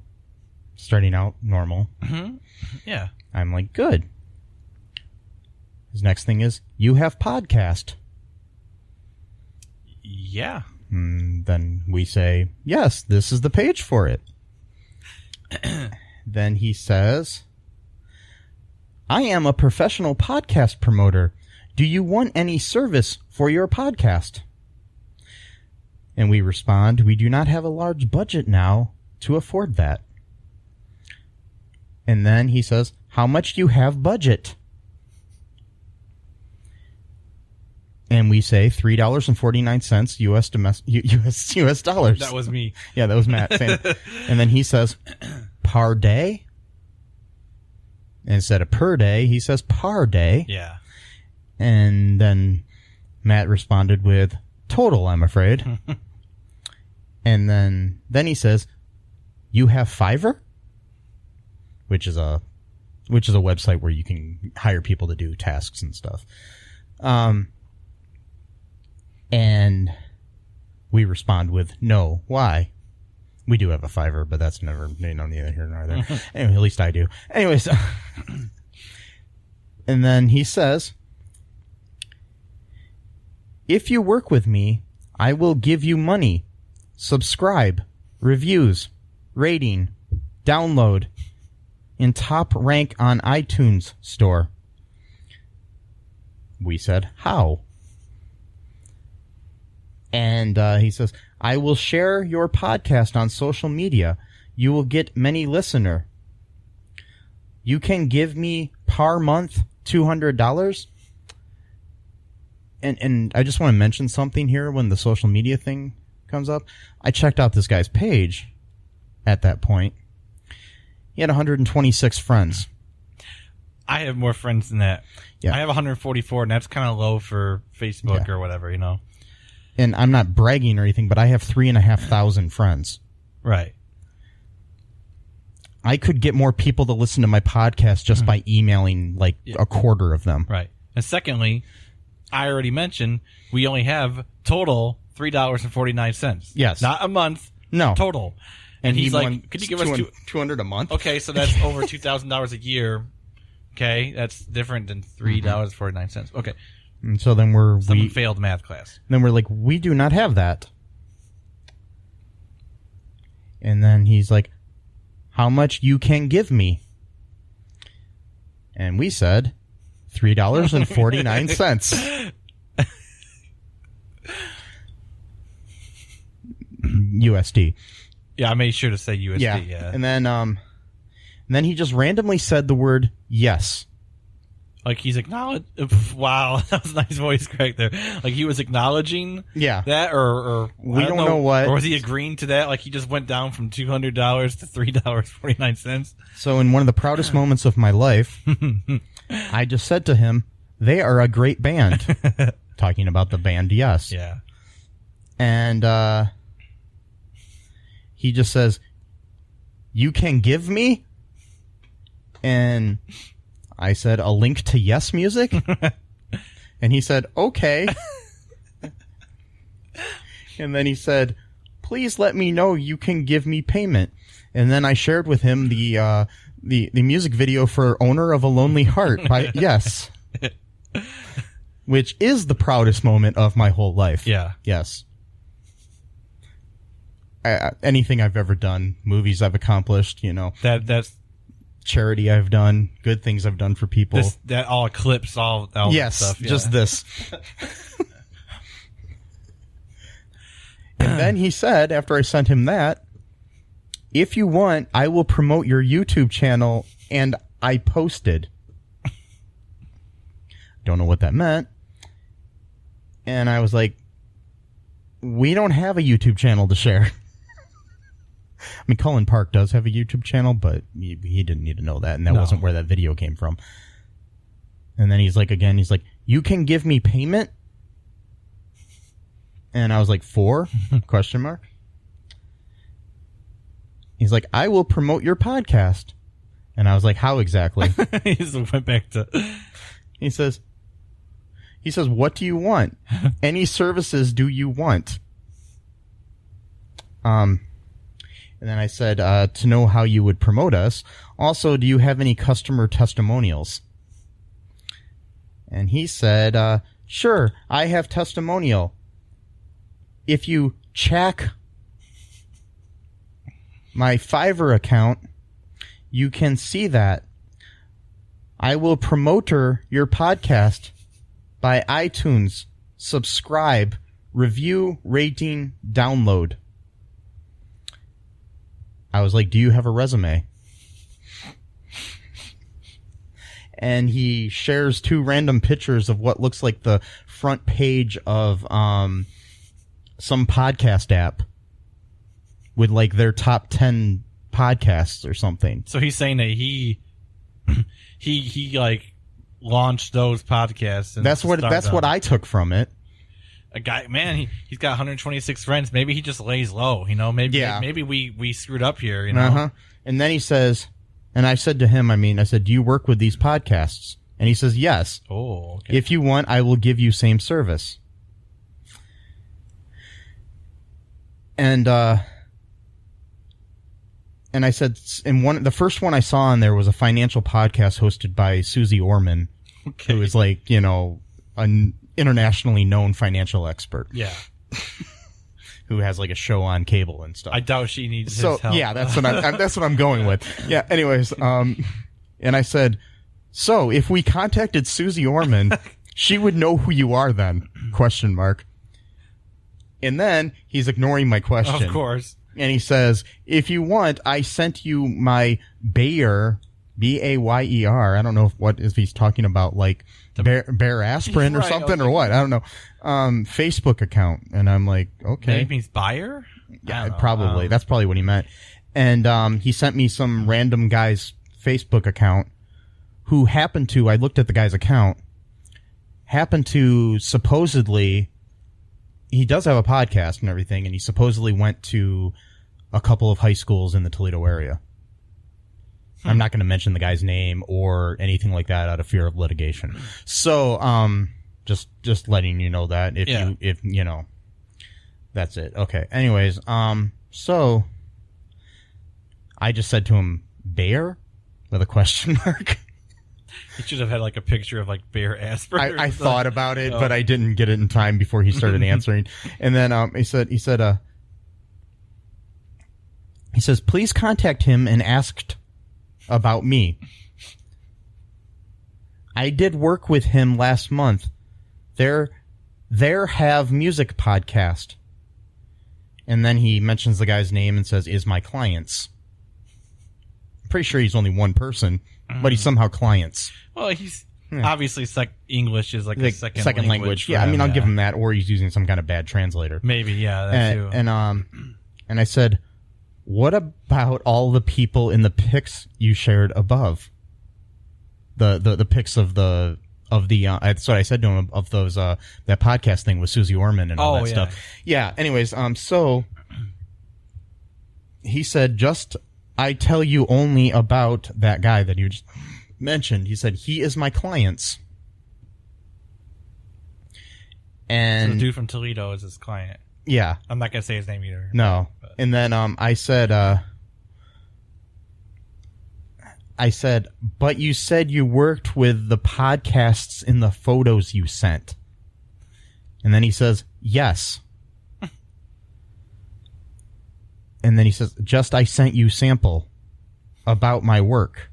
Starting out normal. Mm-hmm. Yeah. I'm like, good. His next thing is, you have podcast. Yeah. Then we say, yes, this is the page for it. Then he says, I am a professional podcast promoter. Do you want any service for your podcast? And we respond, we do not have a large budget now to afford that. And then he says, how much do you have budget? And we say $3.49 US dollars. That was me. Yeah, that was Matt. And then he says, par day? Instead of per day, he says par day. Yeah. And then Matt responded with total, I'm afraid. And then he says, you have Fiverr? Which is a website where you can hire people to do tasks and stuff. And we respond with, no, why? We do have a Fiverr, but that's neither here nor there. Anyway, at least I do. Anyways, and then he says, if you work with me, I will give you money, subscribe, reviews, rating, download, and top rank on iTunes store. We said, how? And he says, I will share your podcast on social media. You will get many listener. You can give me per month $200. And I just want to mention something here when the social media thing comes up. I checked out this guy's page at that point. He had 126 friends. I have more friends than that. Yeah. I have 144, and that's kind of low for Facebook or whatever, you know. And I'm not bragging or anything, but I have 3,500 friends. Right. I could get more people to listen to my podcast just by emailing like a quarter of them. Right. And secondly, I already mentioned we only have total $3.49. Yes. Not a month. No. Total. And he's like, could you give us $200 a month? Okay, so that's over $2,000 a year. Okay, that's different than $3.49. Okay. And so then Someone failed math class. Then we're like, we do not have that. And then he's like, how much you can give me? And we said $3.49. USD. Yeah, I made sure to say USD. Yeah. Yeah. And then And then he just randomly said the word yes. Like he's acknowledged. Wow, that was a nice voice crack there. Like he was acknowledging that, or we don't know what. Or was he agreeing to that? Like he just went down from $200 to $3.49. So in one of the proudest moments of my life, I just said to him, "They are a great band." Talking about the band Yes. Yeah. And he just says, "You can give me?" And I said, "A link to Yes Music?" And he said, "Okay." And then he said, "Please let me know you can give me payment." And then I shared with him the music video for Owner of a Lonely Heart by Yes. Which is the proudest moment of my whole life. Yeah. Yes. Anything I've ever done, movies I've accomplished, That's charity I've done, good things I've done for people. That all eclipses all yes, that stuff. Yeah. Just this. And then he said, after I sent him that, "If you want, I will promote your YouTube channel," and I posted. Don't know what that meant. And I was like, "We don't have a YouTube channel to share." I mean, Cullen Park does have a YouTube channel, but he didn't need to know that, and that wasn't where that video came from. And then he's like, "You can give me payment?" And I was like, "For?" ? He's like, "I will promote your podcast." And I was like, "How exactly?" He just went back to... He says, "What do you want? Any services do you want?" And then I said, "To know how you would promote us. Also, do you have any customer testimonials?" And he said, "Sure, I have testimonial. If you check my Fiverr account, you can see that. I will promote your podcast by iTunes, subscribe, review, rating, download." I was like, "Do you have a resume?" And he shares 2 random pictures of what looks like the front page of some podcast app with like their top 10 podcasts or something. So he's saying that he like launched those podcasts. And that's what I took from it. A guy, man, he's got 126 friends. Maybe he just lays low, maybe we screwed up here, Uh-huh. And then he says, and I said to him, I said, "Do you work with these podcasts?" And he says, "Yes. Oh, okay. If you want, I will give you same service." And I said, the first one I saw on there was a financial podcast hosted by Susie Orman, who is like, an internationally known financial expert. Yeah. Who has like a show on cable and stuff. I doubt she needs his help. Yeah, that's what I'm going with. Yeah. Anyways, and I said, "So if we contacted Susie Orman, she would know who you are then?" ? And then he's ignoring my question. Of course. And he says, "If you want, I sent you my Bayer, Bayer. I don't know if he's talking about like Bear aspirin or something or what. I don't know. Facebook account." And I'm like, "Okay." Maybe it means buyer? Yeah, probably. That's probably what he meant. And he sent me some random guy's Facebook account who happened to, I looked at the guy's account, happened to supposedly, he does have a podcast and everything, and he supposedly went to a couple of high schools in the Toledo area. I'm not going to mention the guy's name or anything like that out of fear of litigation. So, just letting you know that if that's it. Okay. Anyways, so I just said to him, "Bayer?" with a question mark. You should have had like a picture of like Bear aspirin. I thought about it, but I didn't get it in time before he started answering. And then he says, "Please contact him and asked about me. I did work with him last month. There have music podcast." And then he mentions the guy's name and says, "Is my clients." pretty sure he's only one person, but he's somehow clients. Well, he's obviously English is like a second language. Yeah, I mean, I'll give him that, or he's using some kind of bad translator. Maybe, yeah, that too. And I said, what about all the people in the pics you shared above? The pics of the that's what I said to him of those that podcast thing with Susie Orman and all that stuff. Yeah. Anyways, so he said, just I tell you only about that guy that you just mentioned. He said he is my clients. And so the dude from Toledo is his client. Yeah. I'm not gonna say his name either. No. But. And then I said, but you said you worked with the podcasts in the photos you sent. And then he says, yes. And then he says, just I sent you sample about my work.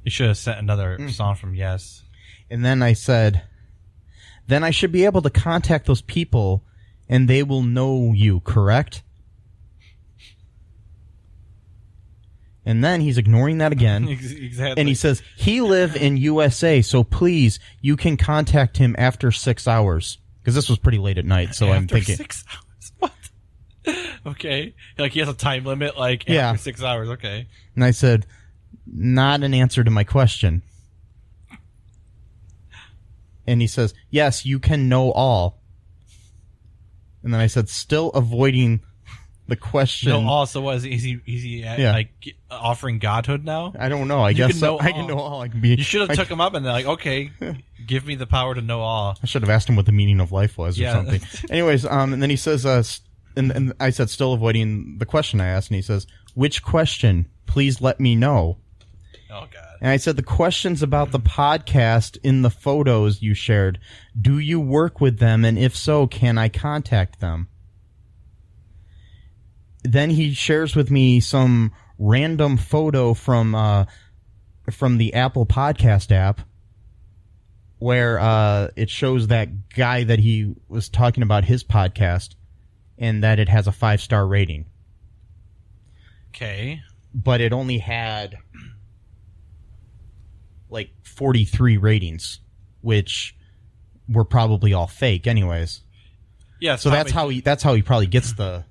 You should have sent another song from Yes. And then I said, then I should be able to contact those people and they will know you, correct? And then he's ignoring that again. Exactly. And he says, he live in USA, so please, you can contact him after 6 hours. Because this was pretty late at night, so I'm thinking. 6 hours? What? Okay. Like he has a time limit, like after 6 hours, okay. And I said, not an answer to my question. And he says, yes, you can know all. And then I said, still avoiding the question. No, also was is he like offering godhood now? I don't know. I guess so. I can know all. I can be. You should have took him up and they're like, okay, give me the power to know all. I should have asked him what the meaning of life was or something. Anyways, and then he says, and I said, still avoiding the question I asked, and he says, which question? Please let me know. Oh God. And I said, the questions about the podcast in the photos you shared. Do you work with them? And if so, can I contact them? Then he shares with me some random photo from the Apple Podcast app where it shows that guy that he was talking about his podcast and that it has a 5-star rating. Okay. But it only had like 43 ratings, which were probably all fake anyways. Yeah. So that's how he probably gets the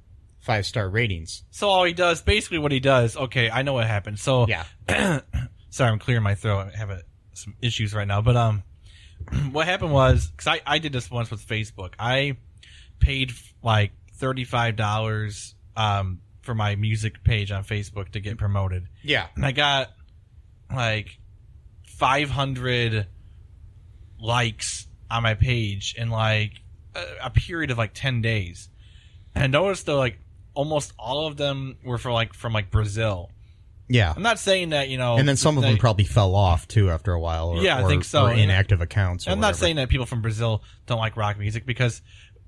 5-star ratings. So all he does, basically what he does, okay, I know what happened. So yeah. Sorry, I'm clearing my throat. I have some issues right now. But what happened was, because I did this once with Facebook. I paid like $35 for my music page on Facebook to get promoted. Yeah. And I got like 500 likes on my page in like a period of like 10 days. And I noticed though, like almost all of them were from Brazil. Yeah. I'm not saying that, and then some of them probably fell off too after a while. Or, I think so. Or inactive accounts. I'm not saying that people from Brazil don't like rock music, because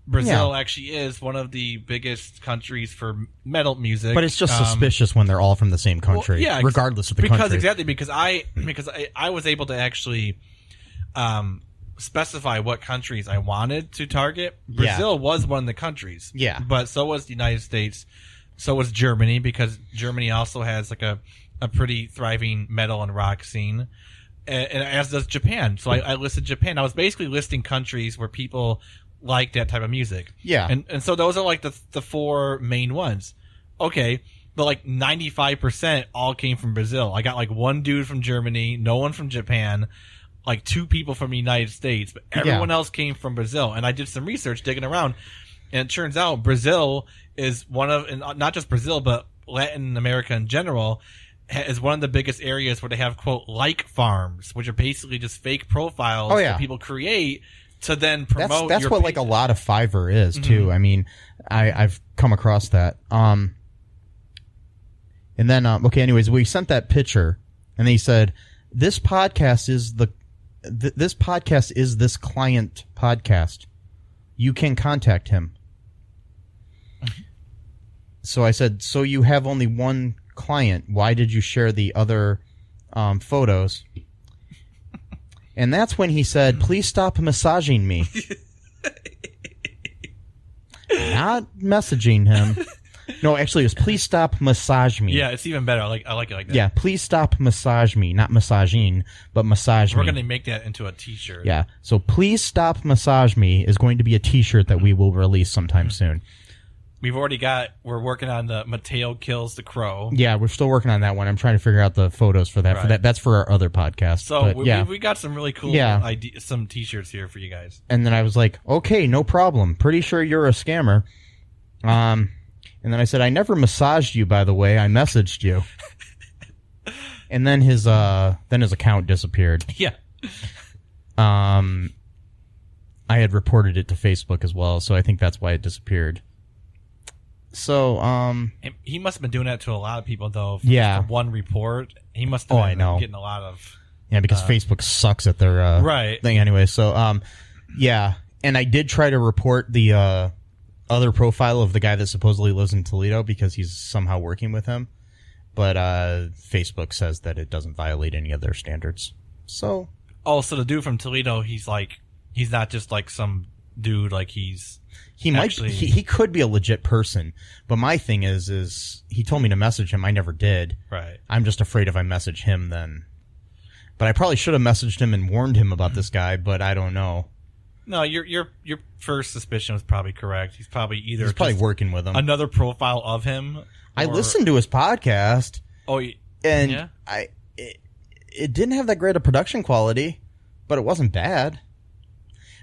Brazil actually is one of the biggest countries for metal music. But it's just suspicious when they're all from the same country, regardless of the country. Because I was able to actually specify what countries I wanted to target. Brazil was one of the countries. Yeah. But so was the United States. So was Germany, because Germany also has like a pretty thriving metal and rock scene. And as does Japan. So I listed Japan. I was basically listing countries where people like that type of music. Yeah. And so those are like the four main ones. Okay. But like 95% all came from Brazil. I got like one dude from Germany, no one from Japan, like 2 people from the United States, but everyone else came from Brazil. And I did some research digging around, and it turns out Brazil is one of, and not just Brazil, but Latin America in general, is one of the biggest areas where they have, quote, like farms, which are basically just fake profiles that people create to then promote. That's what like a lot of Fiverr is too. I mean, I've come across that. And then anyways, we sent that picture, and he said, this podcast is this client podcast. You can contact him. So I said, so you have only one client. Why did you share the other photos? And that's when he said, please stop massaging me. Not messaging him. No, actually, it was please stop massage me. Yeah, it's even better. I like it like that. Yeah, please stop massage me. Not massaging, but massage We're me. going to make that into a t-shirt. Yeah, so please stop massage me is going to be a t-shirt that we will release sometime soon. We're working on the Mateo Kills the Crow. Yeah, we're still working on that one. I'm trying to figure out the photos for that. Right. That's for our other podcast. So but, we got some really cool some t-shirts here for you guys. And then I was like, okay, no problem. Pretty sure you're a scammer. And then I said, I never massaged you, by the way. I messaged you. And then his account disappeared. Yeah. I had reported it to Facebook as well, so I think that's why it disappeared. So, he must have been doing that to a lot of people, though. Yeah. For one report, he must have been I know. getting a lot of... Yeah, because Facebook sucks at their right. thing anyway. So, yeah. And I did try to report the other profile of the guy that supposedly lives in Toledo because he's somehow working with him. But Facebook says that it doesn't violate any of their standards. So... Oh, so the dude from Toledo, he's not just like some dude, like He might. He could be a legit person, but my thing is he told me to message him. I never did. Right. I'm just afraid if I message him, then. But I probably should have messaged him and warned him about this guy. But I don't know. No, your first suspicion was probably correct. He's probably working with him. Another profile of him. I listened to his podcast. Oh, and yeah? It didn't have that great a production quality, but it wasn't bad.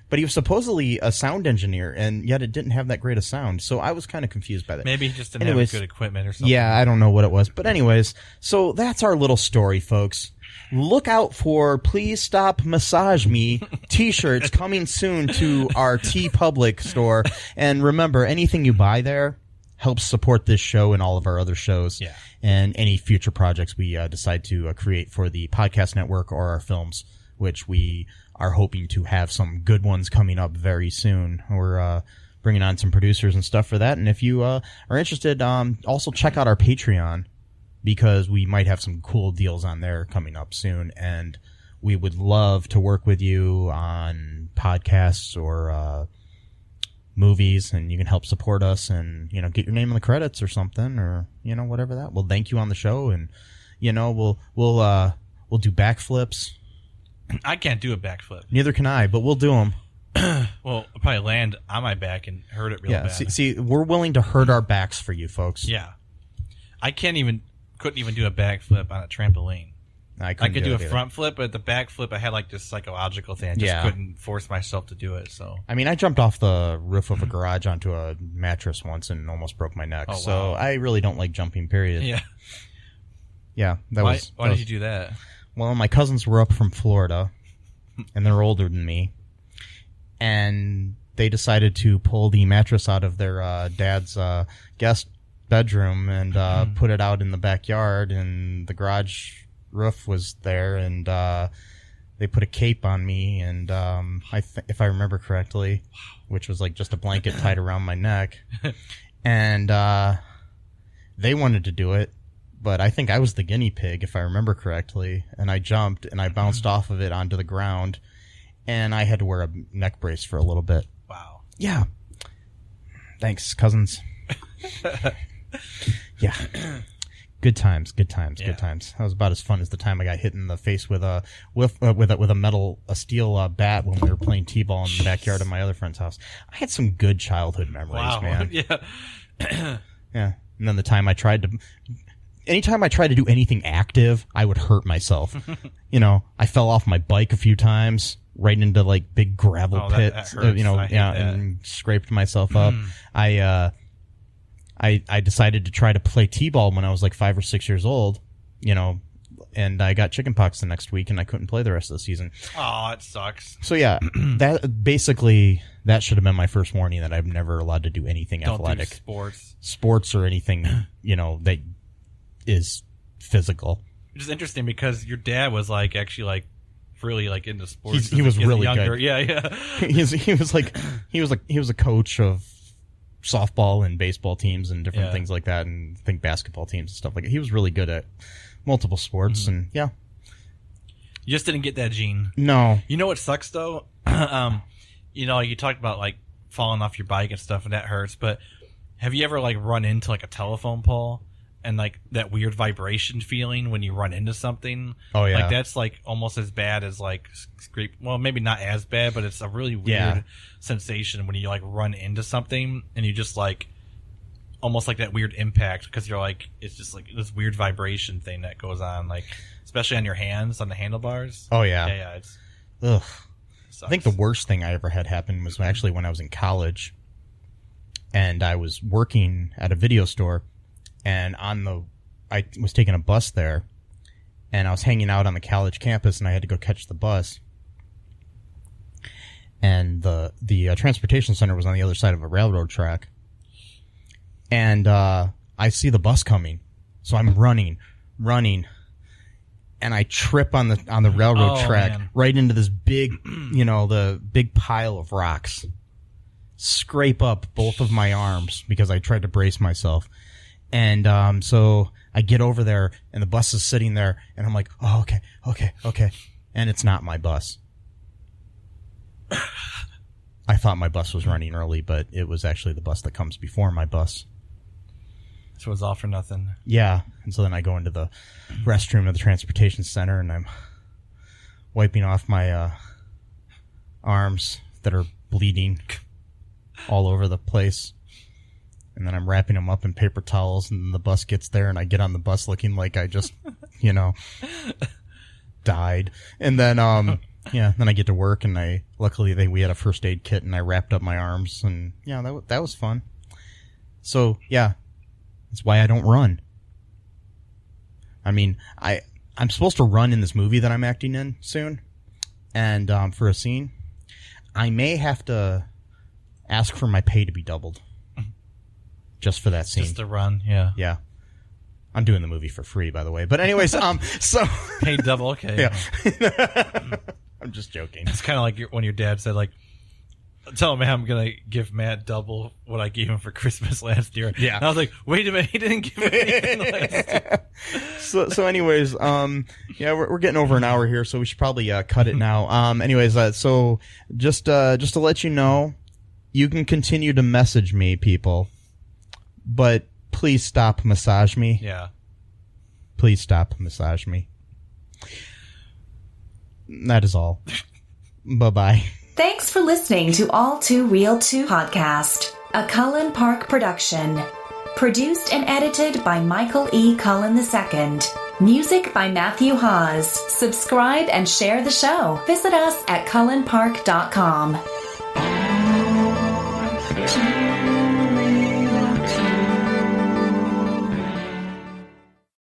But he was supposedly a sound engineer, and yet it didn't have that great a sound. So I was kind of confused by that. Maybe he just didn't have good equipment or something. Yeah, I don't know what it was. But anyways, so that's our little story, folks. Look out for Please Stop Massage Me t-shirts coming soon to our TeePublic store. And remember, anything you buy there helps support this show and all of our other shows. Yeah. And any future projects we decide to create for the podcast network or our films, which we are hoping to have some good ones coming up very soon. We're bringing on some producers and stuff for that. And if you are interested, also check out our Patreon because we might have some cool deals on there coming up soon. And we would love to work with you on podcasts or movies, and you can help support us and, get your name in the credits or something, or, whatever that. We'll thank you on the show, and, we'll do backflips. I can't do a backflip. Neither can I, but we'll do them. Well, I'll probably land on my back and hurt it real bad. See, we're willing to hurt our backs for you folks. Yeah. I couldn't even do a backflip on a trampoline. I could do a front flip, but the back flip, I had like this psychological thing. I just couldn't force myself to do it. So I mean, I jumped off the roof of a garage onto a mattress once and almost broke my neck. Oh, wow. So I really don't like jumping, period. Yeah. Yeah. Why did you do that? Well, my cousins were up from Florida, and they're older than me, and they decided to pull the mattress out of their dad's guest bedroom and put it out in the backyard, and the garage roof was there, and they put a cape on me, and if I remember correctly, which was like just a blanket tied around my neck, and they wanted to do it, but I think I was the guinea pig, if I remember correctly, and I jumped, and I bounced off of it onto the ground, and I had to wear a neck brace for a little bit. Wow. Yeah. Thanks, cousins. Yeah. Good times. That was about as fun as the time I got hit in the face with a steel bat when we were playing t-ball in the backyard of my other friend's house. I had some good childhood memories, man. Yeah. Yeah. And then anytime I tried to do anything active, I would hurt myself. I fell off my bike a few times, right into like big gravel pits, that hurts. and scraped myself up. I decided to try to play t-ball when I was like 5 or 6 years old, and I got chickenpox the next week and I couldn't play the rest of the season. Oh, it sucks. So yeah, that should have been my first warning that I'm never allowed to do anything athletic. Do sports or anything, that is physical. Which is interesting because your dad was actually really into sports. He was really younger. good. Yeah. he was a coach of softball and baseball teams and different things like that, and I think basketball teams and stuff like that. He was really good at multiple sports, and yeah. You just didn't get that gene. No. You know what sucks though? You talked about falling off your bike and stuff, and that hurts. But have you ever like run into like a telephone pole and like that weird vibration feeling when you run into something? Oh, yeah. Like that's like almost as bad as like scrape. Well, maybe not as bad, but it's a really weird sensation when you like run into something and you just like almost like that weird impact because you're like, it's just like this weird vibration thing that goes on, like especially on your hands, on the handlebars. Oh, yeah. Yeah, it's Ugh. sucks. I think the worst thing I ever had happen was actually when I was in college and I was working at a video store, and I was taking a bus there, and I was hanging out on the college campus, and I had to go catch the bus. And the transportation center was on the other side of a railroad track. And I see the bus coming, so I'm running, and I trip on the railroad track right into this big, the big pile of rocks. Scrape up both of my arms because I tried to brace myself. And so I get over there, and the bus is sitting there, and I'm like, oh, okay. And it's not my bus. I thought my bus was running early, but it was actually the bus that comes before my bus. So it's all for nothing. Yeah. And so then I go into the restroom of the transportation center, and I'm wiping off my arms that are bleeding all over the place. And then I'm wrapping them up in paper towels, and the bus gets there, and I get on the bus looking like I just, died. And then, then I get to work, and luckily we had a first aid kit, and I wrapped up my arms, and that was fun. So, yeah, that's why I don't run. I mean, I'm supposed to run in this movie that I'm acting in soon, and for a scene, I may have to ask for my pay to be doubled. Just for that scene. Just to run, yeah. Yeah. I'm doing the movie for free, by the way. But anyways, so... Paid double, okay. Yeah. I'm just joking. It's kind of like when your dad said, like, tell him I'm going to give Matt double what I gave him for Christmas last year. Yeah. And I was like, wait a minute, he didn't give me anything last year. So anyways, we're getting over an hour here, so we should probably cut it now. So just to let you know, you can continue to message me, people. But please stop massage me. Yeah. Please stop massage me. That is all. Bye-bye. Thanks for listening to All2ReelToo Podcast, a Cullen Park production. Produced and edited by Michael E. Cullen II. Music by Matthew Hawes. Subscribe and share the show. Visit us at cullenpark.com.